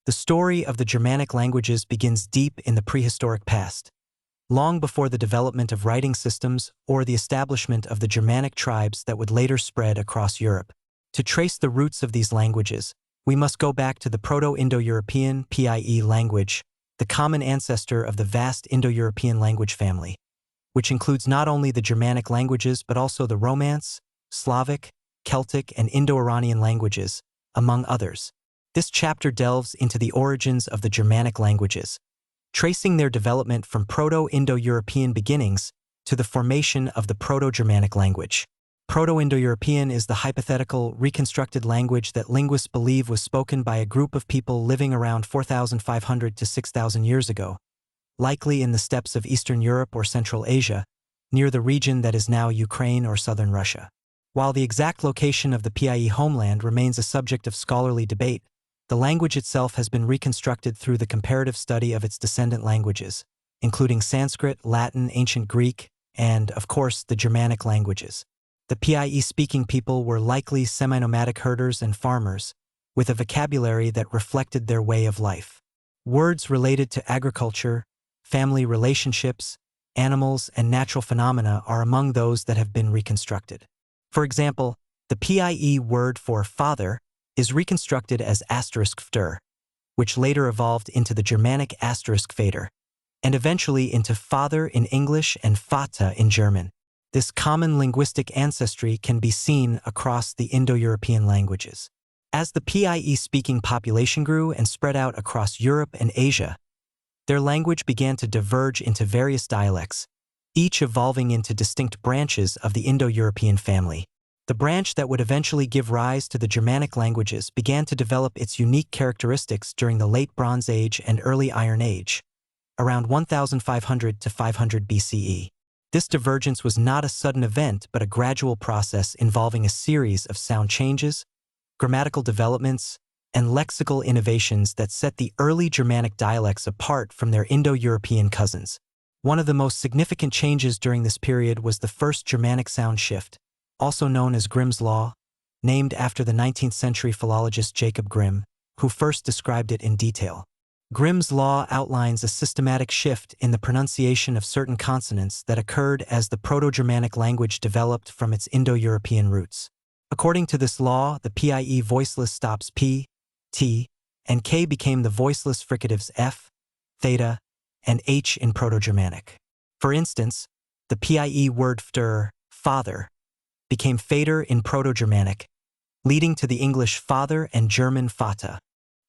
The story of the Germanic languages begins deep in the prehistoric past, long before the development of writing systems or the establishment of the Germanic tribes that would later spread across Europe. To trace the roots of these languages, we must go back to the Proto-Indo-European (PIE) language, the common ancestor of the vast Indo-European language family, which includes not only the Germanic languages but also the Romance, Slavic, Celtic, and Indo-Iranian languages, among others. This chapter delves into the origins of the Germanic languages, tracing their development from Proto-Indo-European beginnings to the formation of the Proto-Germanic language. Proto-Indo-European is the hypothetical, reconstructed language that linguists believe was spoken by a group of people living around 4,500 to 6,000 years ago, likely in the steppes of Eastern Europe or Central Asia, near the region that is now Ukraine or southern Russia. While the exact location of the PIE homeland remains a subject of scholarly debate, the language itself has been reconstructed through the comparative study of its descendant languages, including Sanskrit, Latin, Ancient Greek, and, of course, the Germanic languages. The PIE-speaking people were likely semi-nomadic herders and farmers, with a vocabulary that reflected their way of life. Words related to agriculture, family relationships, animals, and natural phenomena are among those that have been reconstructed. For example, the PIE word for father is reconstructed as *fter, which later evolved into the Germanic *fader, and eventually into father in English and Vater in German. This common linguistic ancestry can be seen across the Indo-European languages. As the PIE-speaking population grew and spread out across Europe and Asia, their language began to diverge into various dialects, each evolving into distinct branches of the Indo-European family. The branch that would eventually give rise to the Germanic languages began to develop its unique characteristics during the Late Bronze Age and Early Iron Age, around 1500 to 500 BCE. This divergence was not a sudden event but a gradual process involving a series of sound changes, grammatical developments, and lexical innovations that set the early Germanic dialects apart from their Indo-European cousins. One of the most significant changes during this period was the first Germanic sound shift, also known as Grimm's Law, named after the 19th century philologist Jacob Grimm, who first described it in detail. Grimm's Law outlines a systematic shift in the pronunciation of certain consonants that occurred as the Proto-Germanic language developed from its Indo-European roots. According to this law, the PIE voiceless stops P, T, and K became the voiceless fricatives F, theta, and H in Proto-Germanic. For instance, the PIE word fter, father, became fader in Proto-Germanic, leading to the English father and German Vater.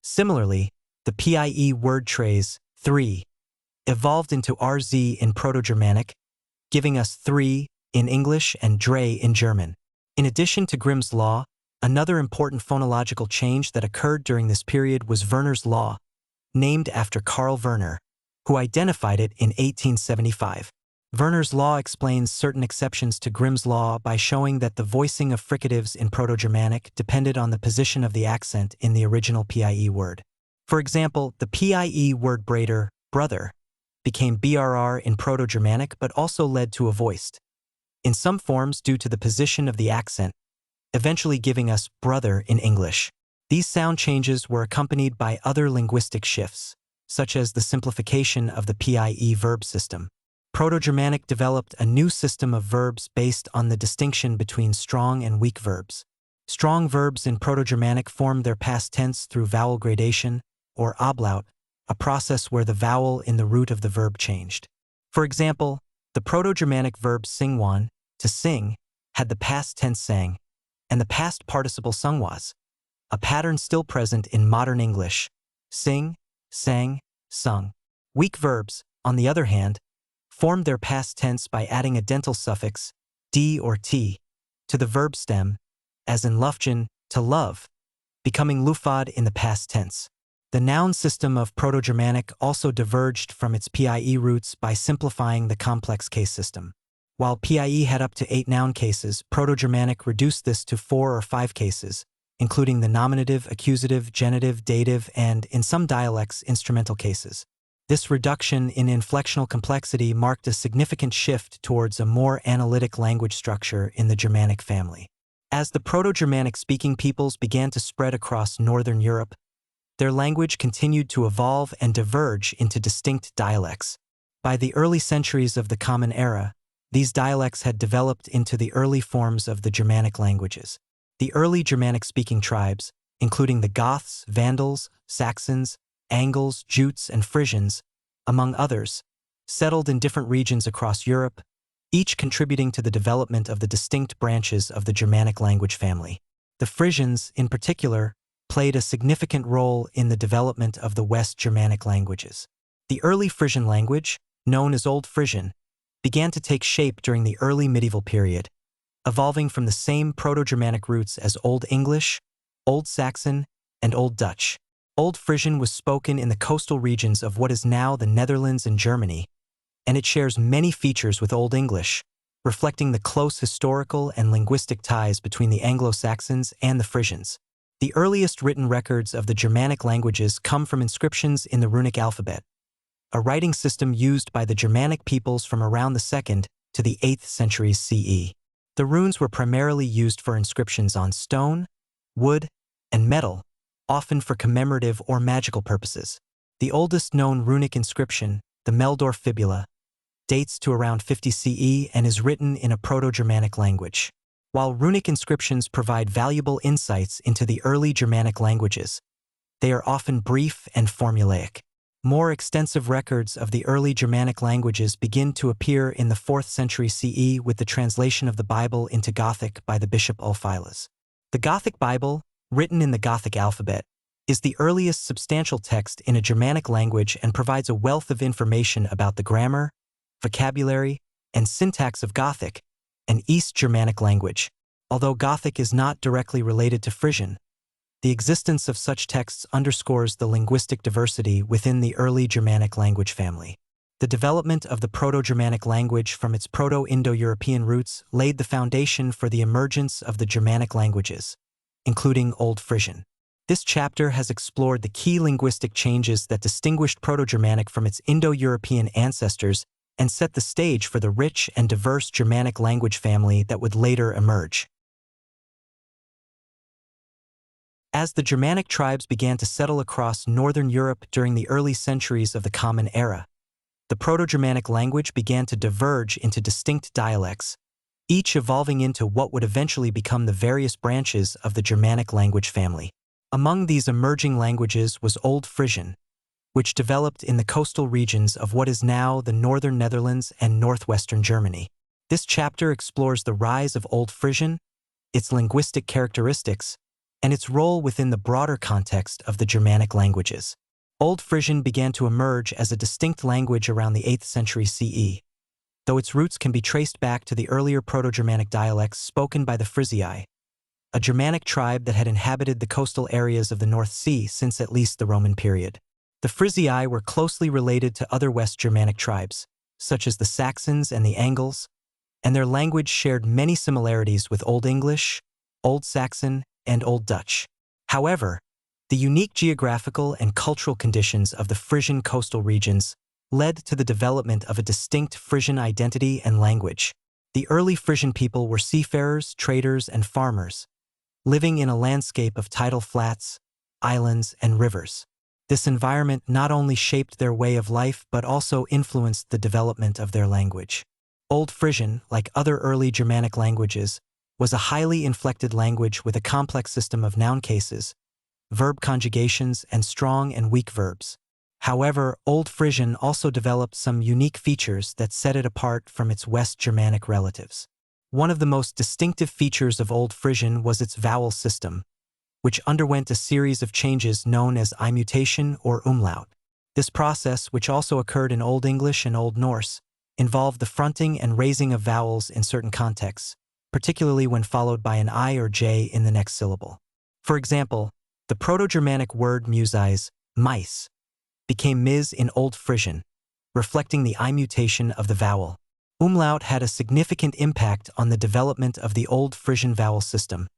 Similarly, the PIE word trays, 3, evolved into RZ in Proto-Germanic, giving us 3 in English and dre in German. In addition to Grimm's Law, another important phonological change that occurred during this period was Werner's Law, named after Karl Werner, who identified it in 1875. Werner's Law explains certain exceptions to Grimm's Law by showing that the voicing of fricatives in Proto-Germanic depended on the position of the accent in the original PIE word. For example, the PIE word breder, brother, became BRR in Proto-Germanic but also led to a voiced, in some forms due to the position of the accent, eventually giving us brother in English. These sound changes were accompanied by other linguistic shifts, such as the simplification of the PIE verb system. Proto-Germanic developed a new system of verbs based on the distinction between strong and weak verbs. Strong verbs in Proto-Germanic formed their past tense through vowel gradation, or ablaut, a process where the vowel in the root of the verb changed. For example, the Proto-Germanic verb singwan, to sing, had the past tense sang, and the past participle sung was, a pattern still present in modern English, sing, sang, sung. Weak verbs, on the other hand, formed their past tense by adding a dental suffix, d or t, to the verb stem, as in lufgen, to love, becoming lufad in the past tense. The noun system of Proto-Germanic also diverged from its PIE roots by simplifying the complex case system. While PIE had up to 8 noun cases, Proto-Germanic reduced this to 4 or 5 cases, including the nominative, accusative, genitive, dative, and, in some dialects, instrumental cases. This reduction in inflectional complexity marked a significant shift towards a more analytic language structure in the Germanic family. As the Proto-Germanic speaking peoples began to spread across Northern Europe, their language continued to evolve and diverge into distinct dialects. By the early centuries of the Common Era, these dialects had developed into the early forms of the Germanic languages. The early Germanic-speaking tribes, including the Goths, Vandals, Saxons, Angles, Jutes, and Frisians, among others, settled in different regions across Europe, each contributing to the development of the distinct branches of the Germanic language family. The Frisians, in particular, played a significant role in the development of the West Germanic languages. The early Frisian language, known as Old Frisian, began to take shape during the early medieval period, evolving from the same Proto-Germanic roots as Old English, Old Saxon, and Old Dutch. Old Frisian was spoken in the coastal regions of what is now the Netherlands and Germany, and it shares many features with Old English, reflecting the close historical and linguistic ties between the Anglo-Saxons and the Frisians. The earliest written records of the Germanic languages come from inscriptions in the runic alphabet, a writing system used by the Germanic peoples from around the 2nd to the 8th centuries CE. The runes were primarily used for inscriptions on stone, wood, and metal, often for commemorative or magical purposes. The oldest known runic inscription, the Meldorf fibula, dates to around 50 CE and is written in a Proto-Germanic language. While runic inscriptions provide valuable insights into the early Germanic languages, they are often brief and formulaic. More extensive records of the early Germanic languages begin to appear in the 4th century CE with the translation of the Bible into Gothic by the Bishop Ulfilas. The Gothic Bible, written in the Gothic alphabet, is the earliest substantial text in a Germanic language and provides a wealth of information about the grammar, vocabulary, and syntax of Gothic, an East Germanic language. Although Gothic is not directly related to Frisian, the existence of such texts underscores the linguistic diversity within the early Germanic language family. The development of the Proto-Germanic language from its Proto-Indo-European roots laid the foundation for the emergence of the Germanic languages, including Old Frisian. This chapter has explored the key linguistic changes that distinguished Proto-Germanic from its Indo-European ancestors and set the stage for the rich and diverse Germanic language family that would later emerge. As the Germanic tribes began to settle across northern Europe during the early centuries of the Common Era, the Proto-Germanic language began to diverge into distinct dialects, each evolving into what would eventually become the various branches of the Germanic language family. Among these emerging languages was Old Frisian, which developed in the coastal regions of what is now the northern Netherlands and northwestern Germany. This chapter explores the rise of Old Frisian, its linguistic characteristics, and its role within the broader context of the Germanic languages. Old Frisian began to emerge as a distinct language around the 8th century CE, though its roots can be traced back to the earlier Proto-Germanic dialects spoken by the Frisia, a Germanic tribe that had inhabited the coastal areas of the North Sea since at least the Roman period. The Frisia were closely related to other West Germanic tribes, such as the Saxons and the Angles, and their language shared many similarities with Old English, Old Saxon, and Old Dutch. However, the unique geographical and cultural conditions of the Frisian coastal regions led to the development of a distinct Frisian identity and language. The early Frisian people were seafarers, traders, and farmers, living in a landscape of tidal flats, islands, and rivers. This environment not only shaped their way of life but also influenced the development of their language. Old Frisian, like other early Germanic languages, was a highly inflected language with a complex system of noun cases, verb conjugations, and strong and weak verbs. However, Old Frisian also developed some unique features that set it apart from its West Germanic relatives. One of the most distinctive features of Old Frisian was its vowel system, which underwent a series of changes known as immutation or umlaut. This process, which also occurred in Old English and Old Norse, involved the fronting and raising of vowels in certain contexts, particularly when followed by an I or J in the next syllable. For example, the Proto-Germanic word museis, mice, became mis in Old Frisian, reflecting the immutation of the vowel. Umlaut had a significant impact on the development of the Old Frisian vowel system,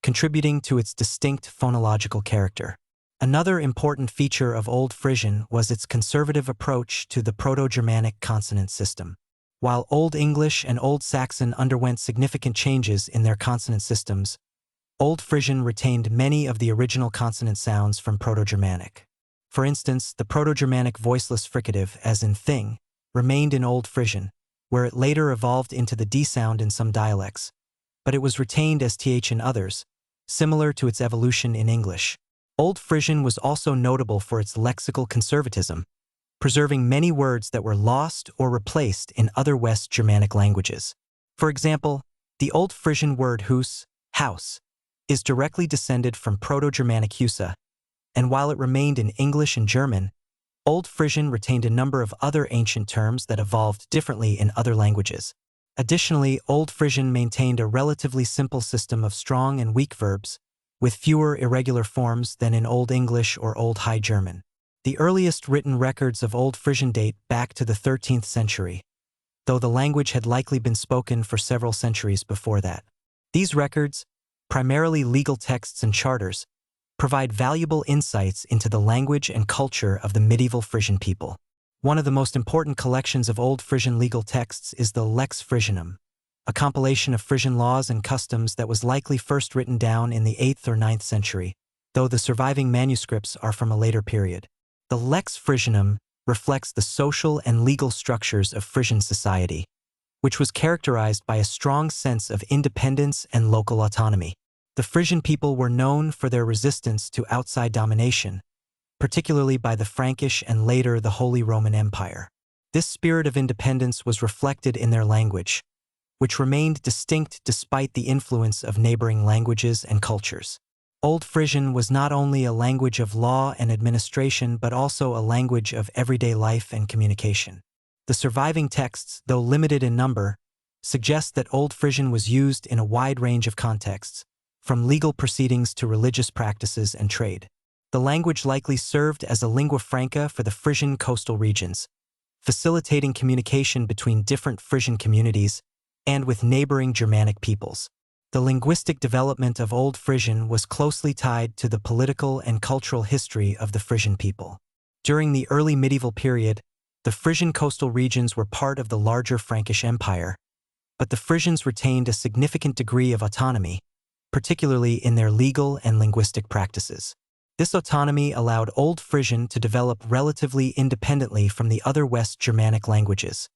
contributing to its distinct phonological character. Another important feature of Old Frisian was its conservative approach to the Proto-Germanic consonant system. While Old English and Old Saxon underwent significant changes in their consonant systems, Old Frisian retained many of the original consonant sounds from Proto-Germanic. For instance, the Proto-Germanic voiceless fricative, as in thing, remained in Old Frisian, where it later evolved into the D sound in some dialects, but it was retained as th in others, similar to its evolution in English. Old Frisian was also notable for its lexical conservatism, preserving many words that were lost or replaced in other West Germanic languages. For example, the Old Frisian word hus, house, is directly descended from Proto-Germanic husa, and while it remained in English and German, Old Frisian retained a number of other ancient terms that evolved differently in other languages. Additionally, Old Frisian maintained a relatively simple system of strong and weak verbs, with fewer irregular forms than in Old English or Old High German. The earliest written records of Old Frisian date back to the 13th century, though the language had likely been spoken for several centuries before that. These records, primarily legal texts and charters, provide valuable insights into the language and culture of the medieval Frisian people. One of the most important collections of Old Frisian legal texts is the Lex Frisianum, a compilation of Frisian laws and customs that was likely first written down in the 8th or 9th century, though the surviving manuscripts are from a later period. The Lex Frisianum reflects the social and legal structures of Frisian society, which was characterized by a strong sense of independence and local autonomy. The Frisian people were known for their resistance to outside domination, particularly by the Frankish and later the Holy Roman Empire. This spirit of independence was reflected in their language, which remained distinct despite the influence of neighboring languages and cultures. Old Frisian was not only a language of law and administration but also a language of everyday life and communication. The surviving texts, though limited in number, suggest that Old Frisian was used in a wide range of contexts, from legal proceedings to religious practices and trade. The language likely served as a lingua franca for the Frisian coastal regions, facilitating communication between different Frisian communities and with neighboring Germanic peoples. The linguistic development of Old Frisian was closely tied to the political and cultural history of the Frisian people. During the early medieval period, the Frisian coastal regions were part of the larger Frankish Empire, but the Frisians retained a significant degree of autonomy, particularly in their legal and linguistic practices. This autonomy allowed Old Frisian to develop relatively independently from the other West Germanic languages,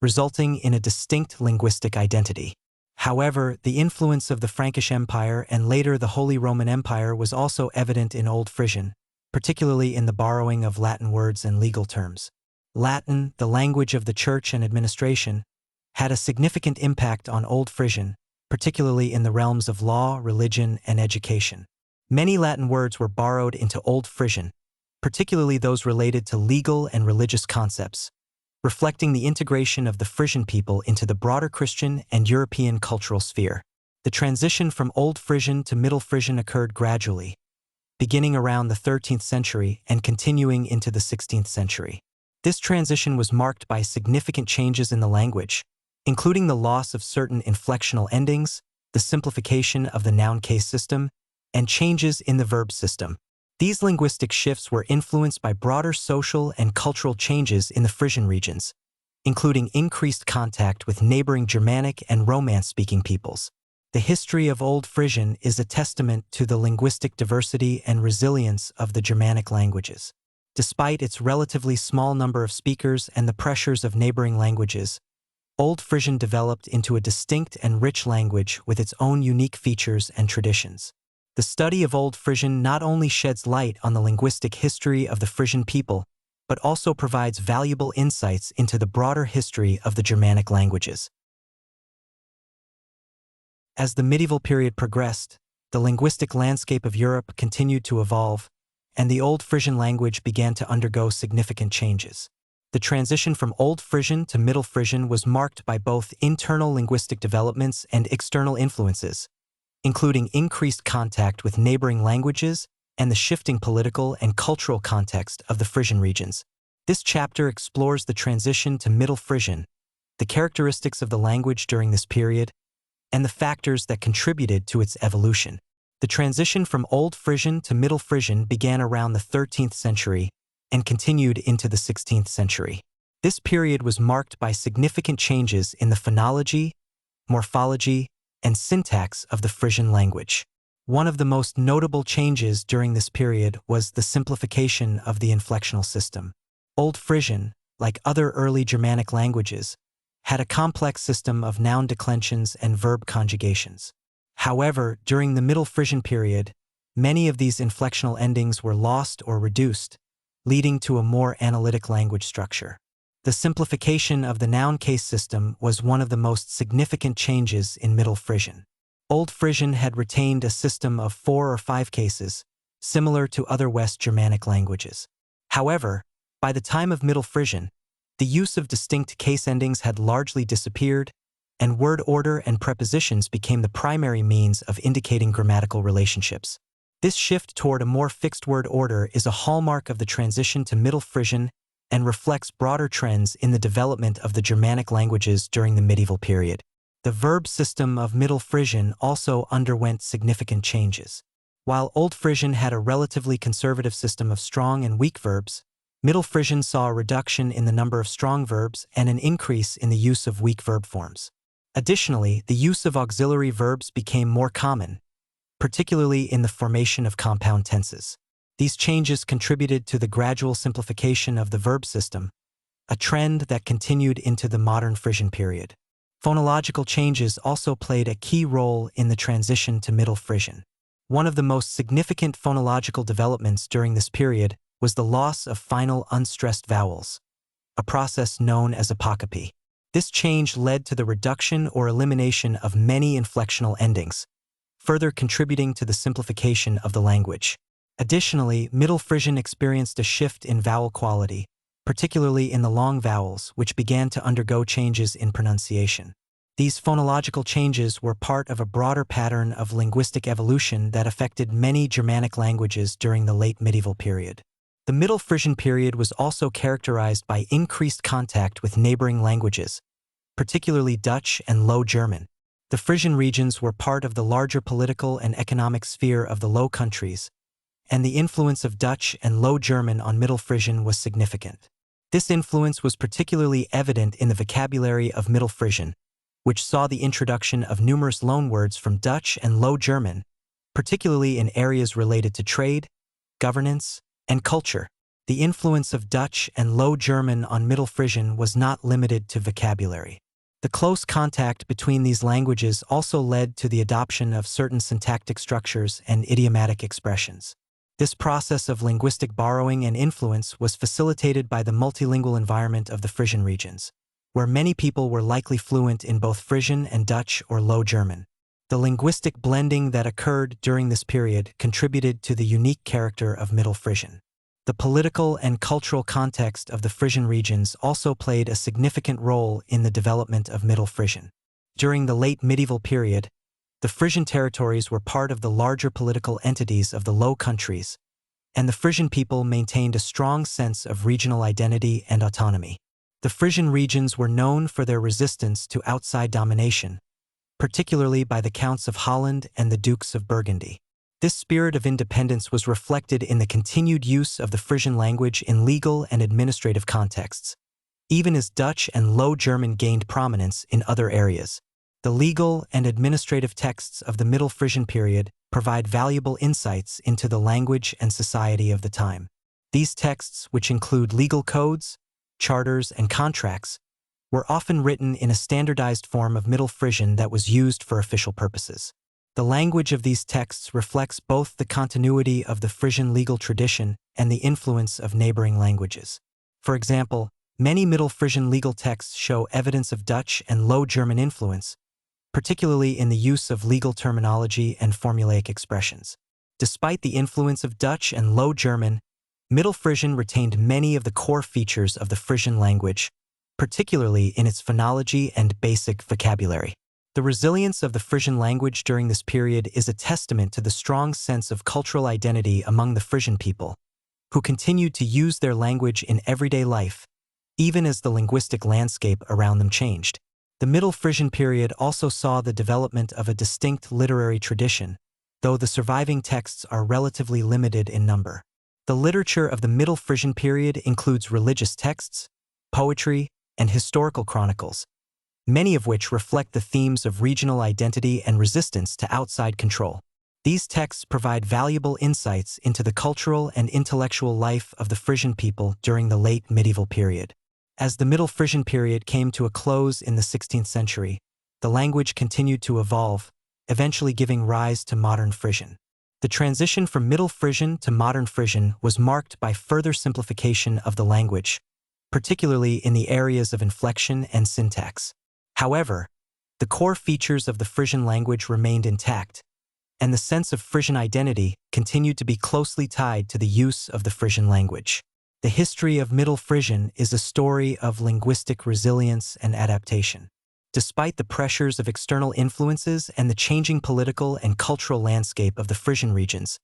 resulting in a distinct linguistic identity. However, the influence of the Frankish Empire and later the Holy Roman Empire was also evident in Old Frisian, particularly in the borrowing of Latin words and legal terms. Latin, the language of the church and administration, had a significant impact on Old Frisian, particularly in the realms of law, religion, and education. Many Latin words were borrowed into Old Frisian, particularly those related to legal and religious concepts, reflecting the integration of the Frisian people into the broader Christian and European cultural sphere. The transition from Old Frisian to Middle Frisian occurred gradually, beginning around the 13th century and continuing into the 16th century. This transition was marked by significant changes in the language, including the loss of certain inflectional endings, the simplification of the noun case system, and changes in the verb system. These linguistic shifts were influenced by broader social and cultural changes in the Frisian regions, including increased contact with neighboring Germanic and Romance-speaking peoples. The history of Old Frisian is a testament to the linguistic diversity and resilience of the Germanic languages. Despite its relatively small number of speakers and the pressures of neighboring languages, Old Frisian developed into a distinct and rich language with its own unique features and traditions. The study of Old Frisian not only sheds light on the linguistic history of the Frisian people, but also provides valuable insights into the broader history of the Germanic languages. As the medieval period progressed, the linguistic landscape of Europe continued to evolve, and the Old Frisian language began to undergo significant changes. The transition from Old Frisian to Middle Frisian was marked by both internal linguistic developments and external influences, including increased contact with neighboring languages and the shifting political and cultural context of the Frisian regions. This chapter explores the transition to Middle Frisian, the characteristics of the language during this period, and the factors that contributed to its evolution. The transition from Old Frisian to Middle Frisian began around the 13th century and continued into the 16th century. This period was marked by significant changes in the phonology, morphology, and syntax of the Frisian language. One of the most notable changes during this period was the simplification of the inflectional system. Old Frisian, like other early Germanic languages, had a complex system of noun declensions and verb conjugations. However, during the Middle Frisian period, many of these inflectional endings were lost or reduced, leading to a more analytic language structure. The simplification of the noun case system was one of the most significant changes in Middle Frisian. Old Frisian had retained a system of 4 or 5 cases, similar to other West Germanic languages. However, by the time of Middle Frisian, the use of distinct case endings had largely disappeared, and word order and prepositions became the primary means of indicating grammatical relationships. This shift toward a more fixed word order is a hallmark of the transition to Middle Frisian and reflects broader trends in the development of the Germanic languages during the medieval period. The verb system of Middle Frisian also underwent significant changes. While Old Frisian had a relatively conservative system of strong and weak verbs, Middle Frisian saw a reduction in the number of strong verbs and an increase in the use of weak verb forms. Additionally, the use of auxiliary verbs became more common, particularly in the formation of compound tenses. These changes contributed to the gradual simplification of the verb system, a trend that continued into the modern Frisian period. Phonological changes also played a key role in the transition to Middle Frisian. One of the most significant phonological developments during this period was the loss of final unstressed vowels, a process known as apocopy. This change led to the reduction or elimination of many inflectional endings, further contributing to the simplification of the language. Additionally, Middle Frisian experienced a shift in vowel quality, particularly in the long vowels, which began to undergo changes in pronunciation. These phonological changes were part of a broader pattern of linguistic evolution that affected many Germanic languages during the late medieval period. The Middle Frisian period was also characterized by increased contact with neighboring languages, particularly Dutch and Low German. The Frisian regions were part of the larger political and economic sphere of the Low Countries, and the influence of Dutch and Low German on Middle Frisian was significant. This influence was particularly evident in the vocabulary of Middle Frisian, which saw the introduction of numerous loanwords from Dutch and Low German, particularly in areas related to trade, governance, and culture. The influence of Dutch and Low German on Middle Frisian was not limited to vocabulary. The close contact between these languages also led to the adoption of certain syntactic structures and idiomatic expressions. This process of linguistic borrowing and influence was facilitated by the multilingual environment of the Frisian regions, where many people were likely fluent in both Frisian and Dutch or Low German. The linguistic blending that occurred during this period contributed to the unique character of Middle Frisian. The political and cultural context of the Frisian regions also played a significant role in the development of Middle Frisian. During the late medieval period, the Frisian territories were part of the larger political entities of the Low Countries, and the Frisian people maintained a strong sense of regional identity and autonomy. The Frisian regions were known for their resistance to outside domination, particularly by the Counts of Holland and the Dukes of Burgundy. This spirit of independence was reflected in the continued use of the Frisian language in legal and administrative contexts, even as Dutch and Low German gained prominence in other areas. The legal and administrative texts of the Middle Frisian period provide valuable insights into the language and society of the time. These texts, which include legal codes, charters, and contracts, were often written in a standardized form of Middle Frisian that was used for official purposes. The language of these texts reflects both the continuity of the Frisian legal tradition and the influence of neighboring languages. For example, many Middle Frisian legal texts show evidence of Dutch and Low German influence, particularly in the use of legal terminology and formulaic expressions. Despite the influence of Dutch and Low German, Middle Frisian retained many of the core features of the Frisian language, particularly in its phonology and basic vocabulary. The resilience of the Frisian language during this period is a testament to the strong sense of cultural identity among the Frisian people, who continued to use their language in everyday life, even as the linguistic landscape around them changed. The Middle Frisian period also saw the development of a distinct literary tradition, though the surviving texts are relatively limited in number. The literature of the Middle Frisian period includes religious texts, poetry, and historical chronicles, many of which reflect the themes of regional identity and resistance to outside control. These texts provide valuable insights into the cultural and intellectual life of the Frisian people during the late medieval period. As the Middle Frisian period came to a close in the 16th century, the language continued to evolve, eventually giving rise to modern Frisian. The transition from Middle Frisian to modern Frisian was marked by further simplification of the language, particularly in the areas of inflection and syntax. However, the core features of the Frisian language remained intact, and the sense of Frisian identity continued to be closely tied to the use of the Frisian language. The history of Middle Frisian is a story of linguistic resilience and adaptation. Despite the pressures of external influences and the changing political and cultural landscape of the Frisian regions,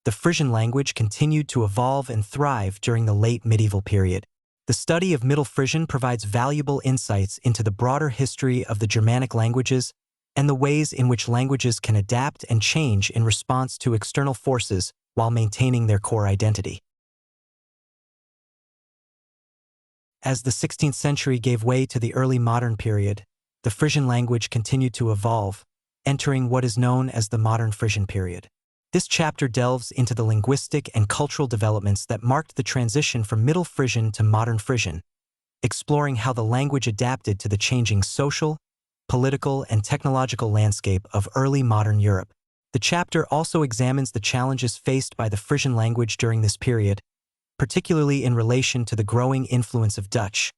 the Frisian language continued to evolve and thrive during the late medieval period. The study of Middle Frisian provides valuable insights into the broader history of the Germanic languages and the ways in which languages can adapt and change in response to external forces while maintaining their core identity. As the 16th century gave way to the early modern period, the Frisian language continued to evolve, entering what is known as the modern Frisian period. This chapter delves into the linguistic and cultural developments that marked the transition from Middle Frisian to modern Frisian, exploring how the language adapted to the changing social, political, and technological landscape of early modern Europe. The chapter also examines the challenges faced by the Frisian language during this period, particularly in relation to the growing influence of Dutch,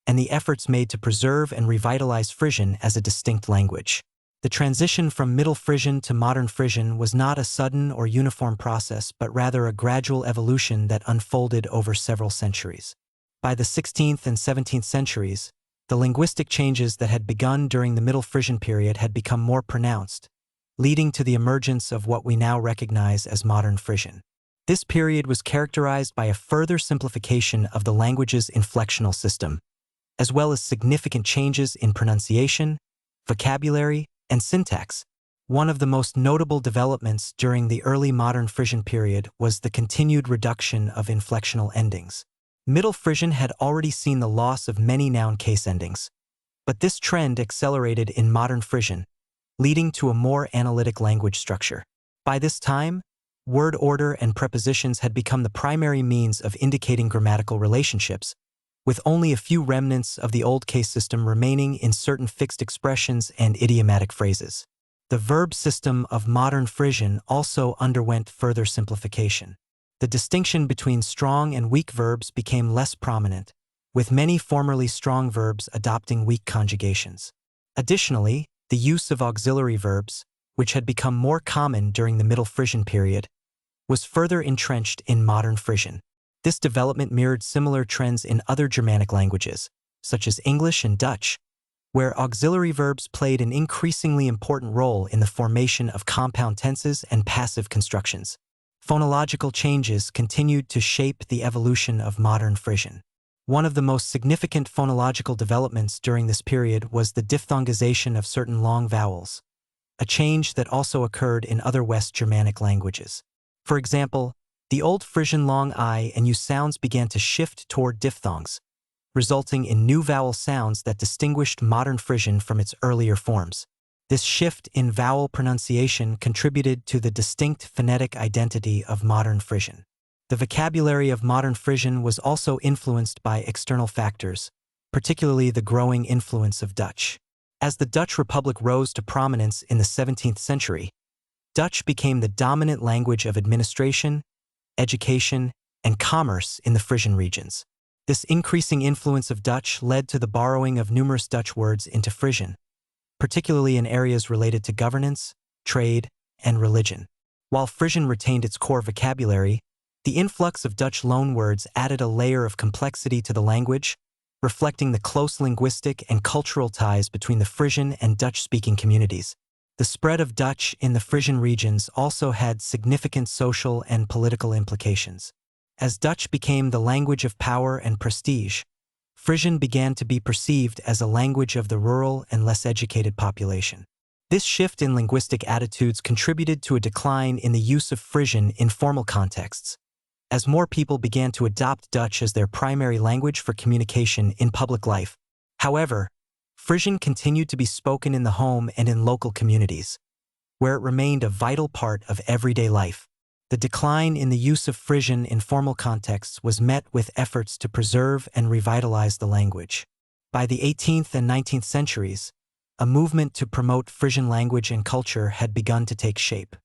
and the efforts made to preserve and revitalize Frisian as a distinct language. The transition from Middle Frisian to modern Frisian was not a sudden or uniform process, but rather a gradual evolution that unfolded over several centuries. By the 16th and 17th centuries, the linguistic changes that had begun during the Middle Frisian period had become more pronounced, leading to the emergence of what we now recognize as modern Frisian. This period was characterized by a further simplification of the language's inflectional system, as well as significant changes in pronunciation, vocabulary, and syntax. One of the most notable developments during the early modern Frisian period was the continued reduction of inflectional endings. Middle Frisian had already seen the loss of many noun case endings, but this trend accelerated in modern Frisian, leading to a more analytic language structure. By this time, word order and prepositions had become the primary means of indicating grammatical relationships, with only a few remnants of the old case system remaining in certain fixed expressions and idiomatic phrases. The verb system of modern Frisian also underwent further simplification. The distinction between strong and weak verbs became less prominent, with many formerly strong verbs adopting weak conjugations. Additionally, the use of auxiliary verbs, which had become more common during the Middle Frisian period, was further entrenched in modern Frisian. This development mirrored similar trends in other Germanic languages, such as English and Dutch, where auxiliary verbs played an increasingly important role in the formation of compound tenses and passive constructions. Phonological changes continued to shape the evolution of modern Frisian. One of the most significant phonological developments during this period was the diphthongization of certain long vowels, a change that also occurred in other West Germanic languages. For example, the Old Frisian long I and U sounds began to shift toward diphthongs, resulting in new vowel sounds that distinguished modern Frisian from its earlier forms. This shift in vowel pronunciation contributed to the distinct phonetic identity of modern Frisian. The vocabulary of modern Frisian was also influenced by external factors, particularly the growing influence of Dutch. As the Dutch Republic rose to prominence in the 17th century, Dutch became the dominant language of administration, education, and commerce in the Frisian regions. This increasing influence of Dutch led to the borrowing of numerous Dutch words into Frisian, particularly in areas related to governance, trade, and religion. While Frisian retained its core vocabulary, the influx of Dutch loanwords added a layer of complexity to the language, reflecting the close linguistic and cultural ties between the Frisian and Dutch-speaking communities. The spread of Dutch in the Frisian regions also had significant social and political implications. As Dutch became the language of power and prestige, Frisian began to be perceived as a language of the rural and less educated population. This shift in linguistic attitudes contributed to a decline in the use of Frisian in formal contexts, as more people began to adopt Dutch as their primary language for communication in public life. However, Frisian continued to be spoken in the home and in local communities, where it remained a vital part of everyday life. The decline in the use of Frisian in formal contexts was met with efforts to preserve and revitalize the language. By the 18th and 19th centuries, a movement to promote Frisian language and culture had begun to take shape.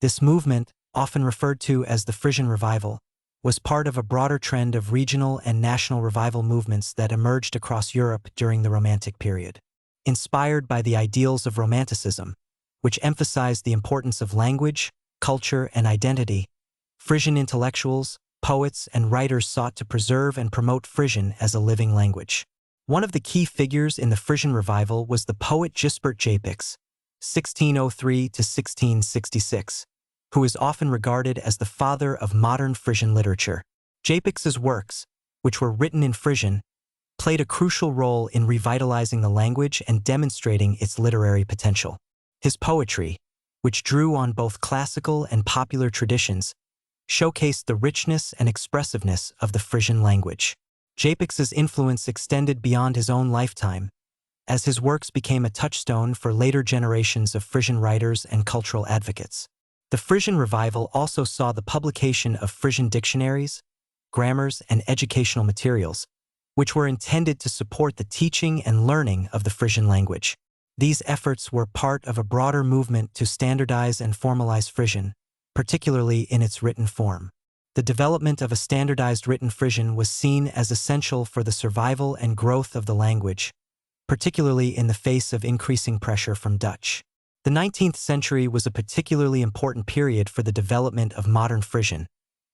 This movement, often referred to as the Frisian Revival, was part of a broader trend of regional and national revival movements that emerged across Europe during the Romantic period. Inspired by the ideals of Romanticism, which emphasized the importance of language, culture, and identity, Frisian intellectuals, poets, and writers sought to preserve and promote Frisian as a living language. One of the key figures in the Frisian revival was the poet Gysbert Japix, 1603 to 1666, who is often regarded as the father of modern Frisian literature. Japix's works, which were written in Frisian, played a crucial role in revitalizing the language and demonstrating its literary potential. His poetry, which drew on both classical and popular traditions, showcased the richness and expressiveness of the Frisian language. Japix's influence extended beyond his own lifetime, as his works became a touchstone for later generations of Frisian writers and cultural advocates. The Frisian revival also saw the publication of Frisian dictionaries, grammars, and educational materials, which were intended to support the teaching and learning of the Frisian language. These efforts were part of a broader movement to standardize and formalize Frisian, particularly in its written form. The development of a standardized written Frisian was seen as essential for the survival and growth of the language, particularly in the face of increasing pressure from Dutch. The 19th century was a particularly important period for the development of modern Frisian,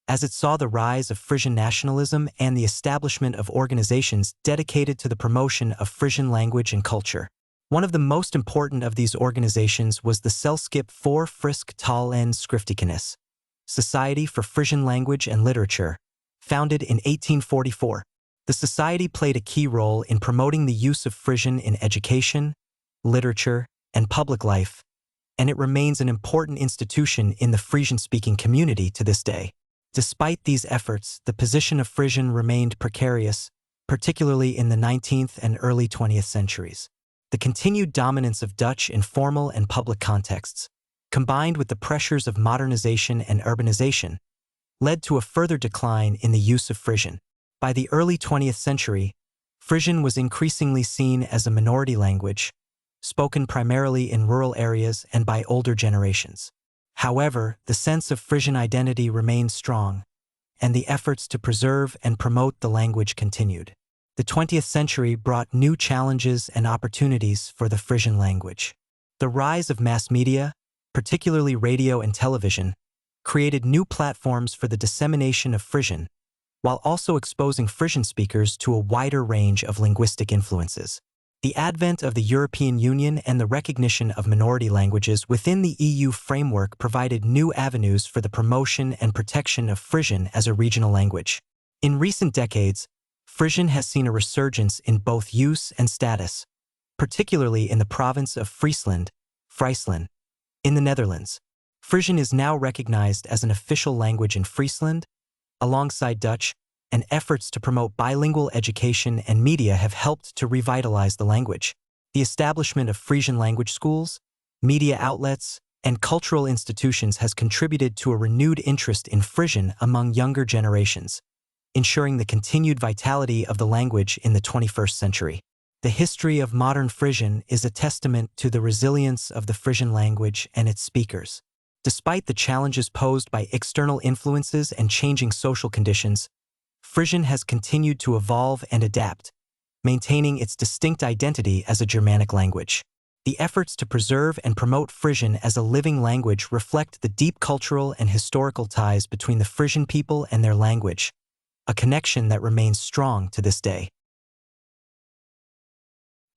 as it saw the rise of Frisian nationalism and the establishment of organizations dedicated to the promotion of Frisian language and culture. One of the most important of these organizations was the Selskip for Frisk Taal en Skriftekennis, Society for Frisian Language and Literature, founded in 1844. The society played a key role in promoting the use of Frisian in education, literature, and public life, and it remains an important institution in the Frisian-speaking community to this day. Despite these efforts, the position of Frisian remained precarious, particularly in the 19th and early 20th centuries. The continued dominance of Dutch in formal and public contexts, combined with the pressures of modernization and urbanization, led to a further decline in the use of Frisian. By the early 20th century, Frisian was increasingly seen as a minority language, spoken primarily in rural areas and by older generations. However, the sense of Frisian identity remained strong, and the efforts to preserve and promote the language continued. The 20th century brought new challenges and opportunities for the Frisian language. The rise of mass media, particularly radio and television, created new platforms for the dissemination of Frisian, while also exposing Frisian speakers to a wider range of linguistic influences. The advent of the European Union and the recognition of minority languages within the EU framework provided new avenues for the promotion and protection of Frisian as a regional language. In recent decades, Frisian has seen a resurgence in both use and status, particularly in the province of Friesland, in the Netherlands. Frisian is now recognized as an official language in Friesland, alongside Dutch, and efforts to promote bilingual education and media have helped to revitalize the language. The establishment of Frisian language schools, media outlets, and cultural institutions has contributed to a renewed interest in Frisian among younger generations, ensuring the continued vitality of the language in the 21st century. The history of modern Frisian is a testament to the resilience of the Frisian language and its speakers. Despite the challenges posed by external influences and changing social conditions, Frisian has continued to evolve and adapt, maintaining its distinct identity as a Germanic language. The efforts to preserve and promote Frisian as a living language reflect the deep cultural and historical ties between the Frisian people and their language, a connection that remains strong to this day.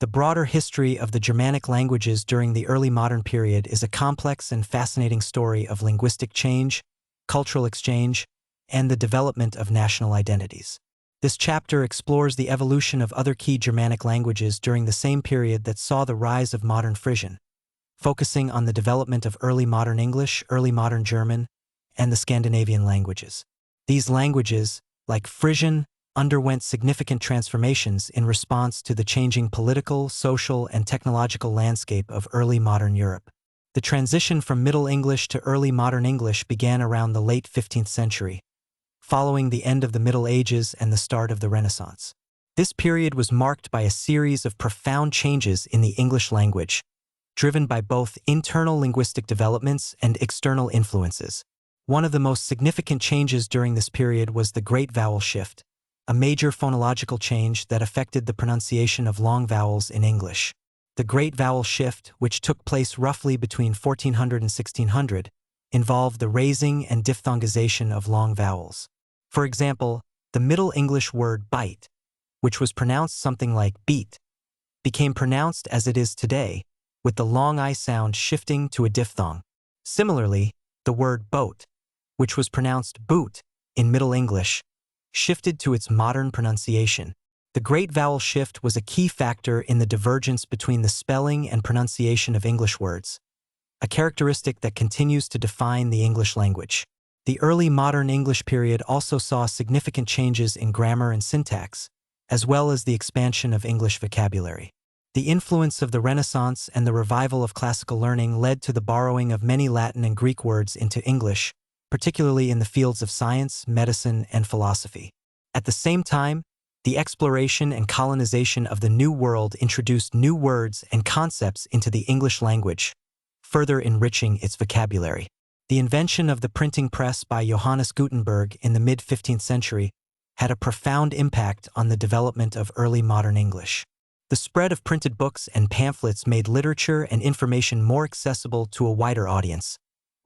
The broader history of the Germanic languages during the early modern period is a complex and fascinating story of linguistic change, cultural exchange, and the development of national identities. This chapter explores the evolution of other key Germanic languages during the same period that saw the rise of modern Frisian, focusing on the development of early modern English, early modern German, and the Scandinavian languages. These languages, like Frisian, underwent significant transformations in response to the changing political, social, and technological landscape of early modern Europe. The transition from Middle English to early modern English began around the late 15th century, following the end of the Middle Ages and the start of the Renaissance. This period was marked by a series of profound changes in the English language, driven by both internal linguistic developments and external influences. One of the most significant changes during this period was the Great Vowel Shift, a major phonological change that affected the pronunciation of long vowels in English. The Great Vowel Shift, which took place roughly between 1400 and 1600, involved the raising and diphthongization of long vowels. For example, the Middle English word bite, which was pronounced something like beat, became pronounced as it is today, with the long I sound shifting to a diphthong. Similarly, the word boat, which was pronounced boot in Middle English, shifted to its modern pronunciation. The Great Vowel Shift was a key factor in the divergence between the spelling and pronunciation of English words, a characteristic that continues to define the English language. The early modern English period also saw significant changes in grammar and syntax, as well as the expansion of English vocabulary. The influence of the Renaissance and the revival of classical learning led to the borrowing of many Latin and Greek words into English, particularly in the fields of science, medicine, and philosophy. At the same time, the exploration and colonization of the New World introduced new words and concepts into the English language, further enriching its vocabulary. The invention of the printing press by Johannes Gutenberg in the mid-15th century had a profound impact on the development of early modern English. The spread of printed books and pamphlets made literature and information more accessible to a wider audience,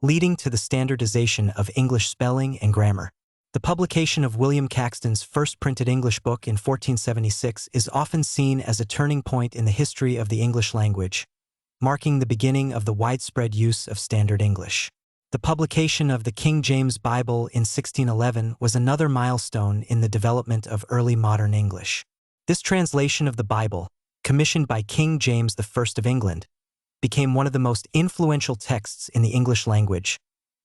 leading to the standardization of English spelling and grammar. The publication of William Caxton's first printed English book in 1476 is often seen as a turning point in the history of the English language, marking the beginning of the widespread use of Standard English. The publication of the King James Bible in 1611 was another milestone in the development of early modern English. This translation of the Bible, commissioned by King James I of England, became one of the most influential texts in the English language,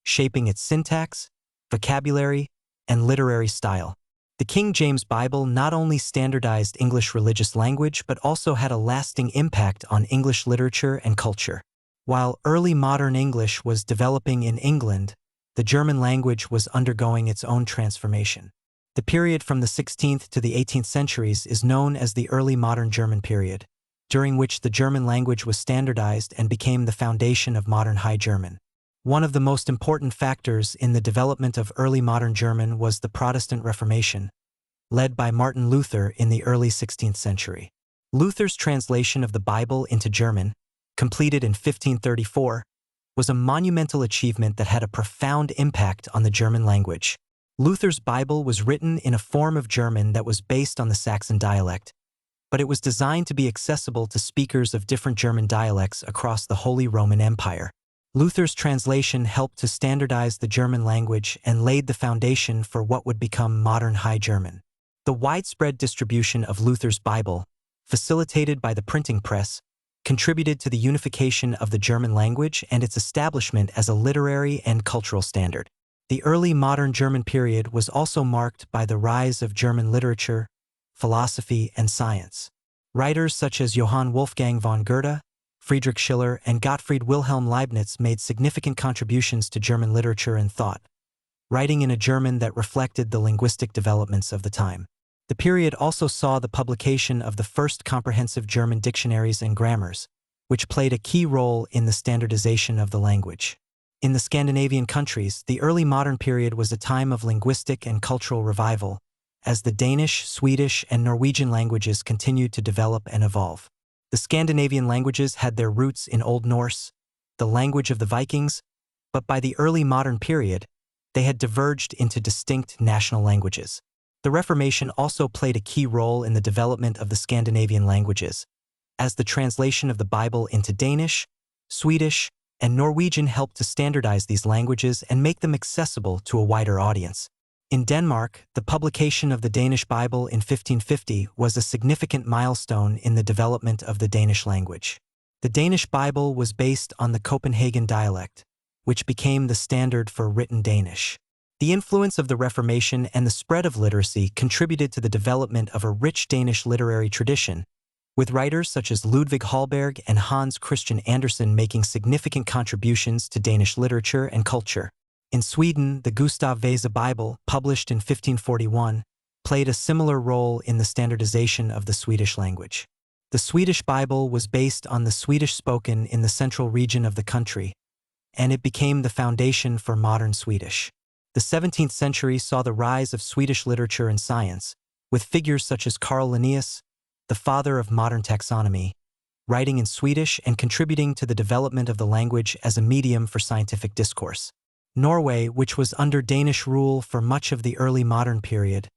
shaping its syntax, vocabulary, and literary style. The King James Bible not only standardized English religious language but also had a lasting impact on English literature and culture. While early modern English was developing in England, the German language was undergoing its own transformation. The period from the 16th to the 18th centuries is known as the early modern German period, during which the German language was standardized and became the foundation of modern High German. One of the most important factors in the development of early modern German was the Protestant Reformation, led by Martin Luther in the early 16th century. Luther's translation of the Bible into German, completed in 1534, was a monumental achievement that had a profound impact on the German language. Luther's Bible was written in a form of German that was based on the Saxon dialect, but it was designed to be accessible to speakers of different German dialects across the Holy Roman Empire. Luther's translation helped to standardize the German language and laid the foundation for what would become modern High German. The widespread distribution of Luther's Bible, facilitated by the printing press, contributed to the unification of the German language and its establishment as a literary and cultural standard. The early modern German period was also marked by the rise of German literature, philosophy, and science. Writers such as Johann Wolfgang von Goethe, Friedrich Schiller, and Gottfried Wilhelm Leibniz made significant contributions to German literature and thought, writing in a German that reflected the linguistic developments of the time. The period also saw the publication of the first comprehensive German dictionaries and grammars, which played a key role in the standardization of the language. In the Scandinavian countries, the early modern period was a time of linguistic and cultural revival, as the Danish, Swedish, and Norwegian languages continued to develop and evolve. The Scandinavian languages had their roots in Old Norse, the language of the Vikings, but by the early modern period, they had diverged into distinct national languages. The Reformation also played a key role in the development of the Scandinavian languages, as the translation of the Bible into Danish, Swedish, and Norwegian helped to standardize these languages and make them accessible to a wider audience. In Denmark, the publication of the Danish Bible in 1550 was a significant milestone in the development of the Danish language. The Danish Bible was based on the Copenhagen dialect, which became the standard for written Danish. The influence of the Reformation and the spread of literacy contributed to the development of a rich Danish literary tradition, with writers such as Ludvig Hallberg and Hans Christian Andersen making significant contributions to Danish literature and culture. In Sweden, the Gustav Vasa Bible, published in 1541, played a similar role in the standardization of the Swedish language. The Swedish Bible was based on the Swedish spoken in the central region of the country, and it became the foundation for modern Swedish. The 17th century saw the rise of Swedish literature and science, with figures such as Carl Linnaeus, the father of modern taxonomy, writing in Swedish and contributing to the development of the language as a medium for scientific discourse. Norway, which was under Danish rule for much of the early modern period,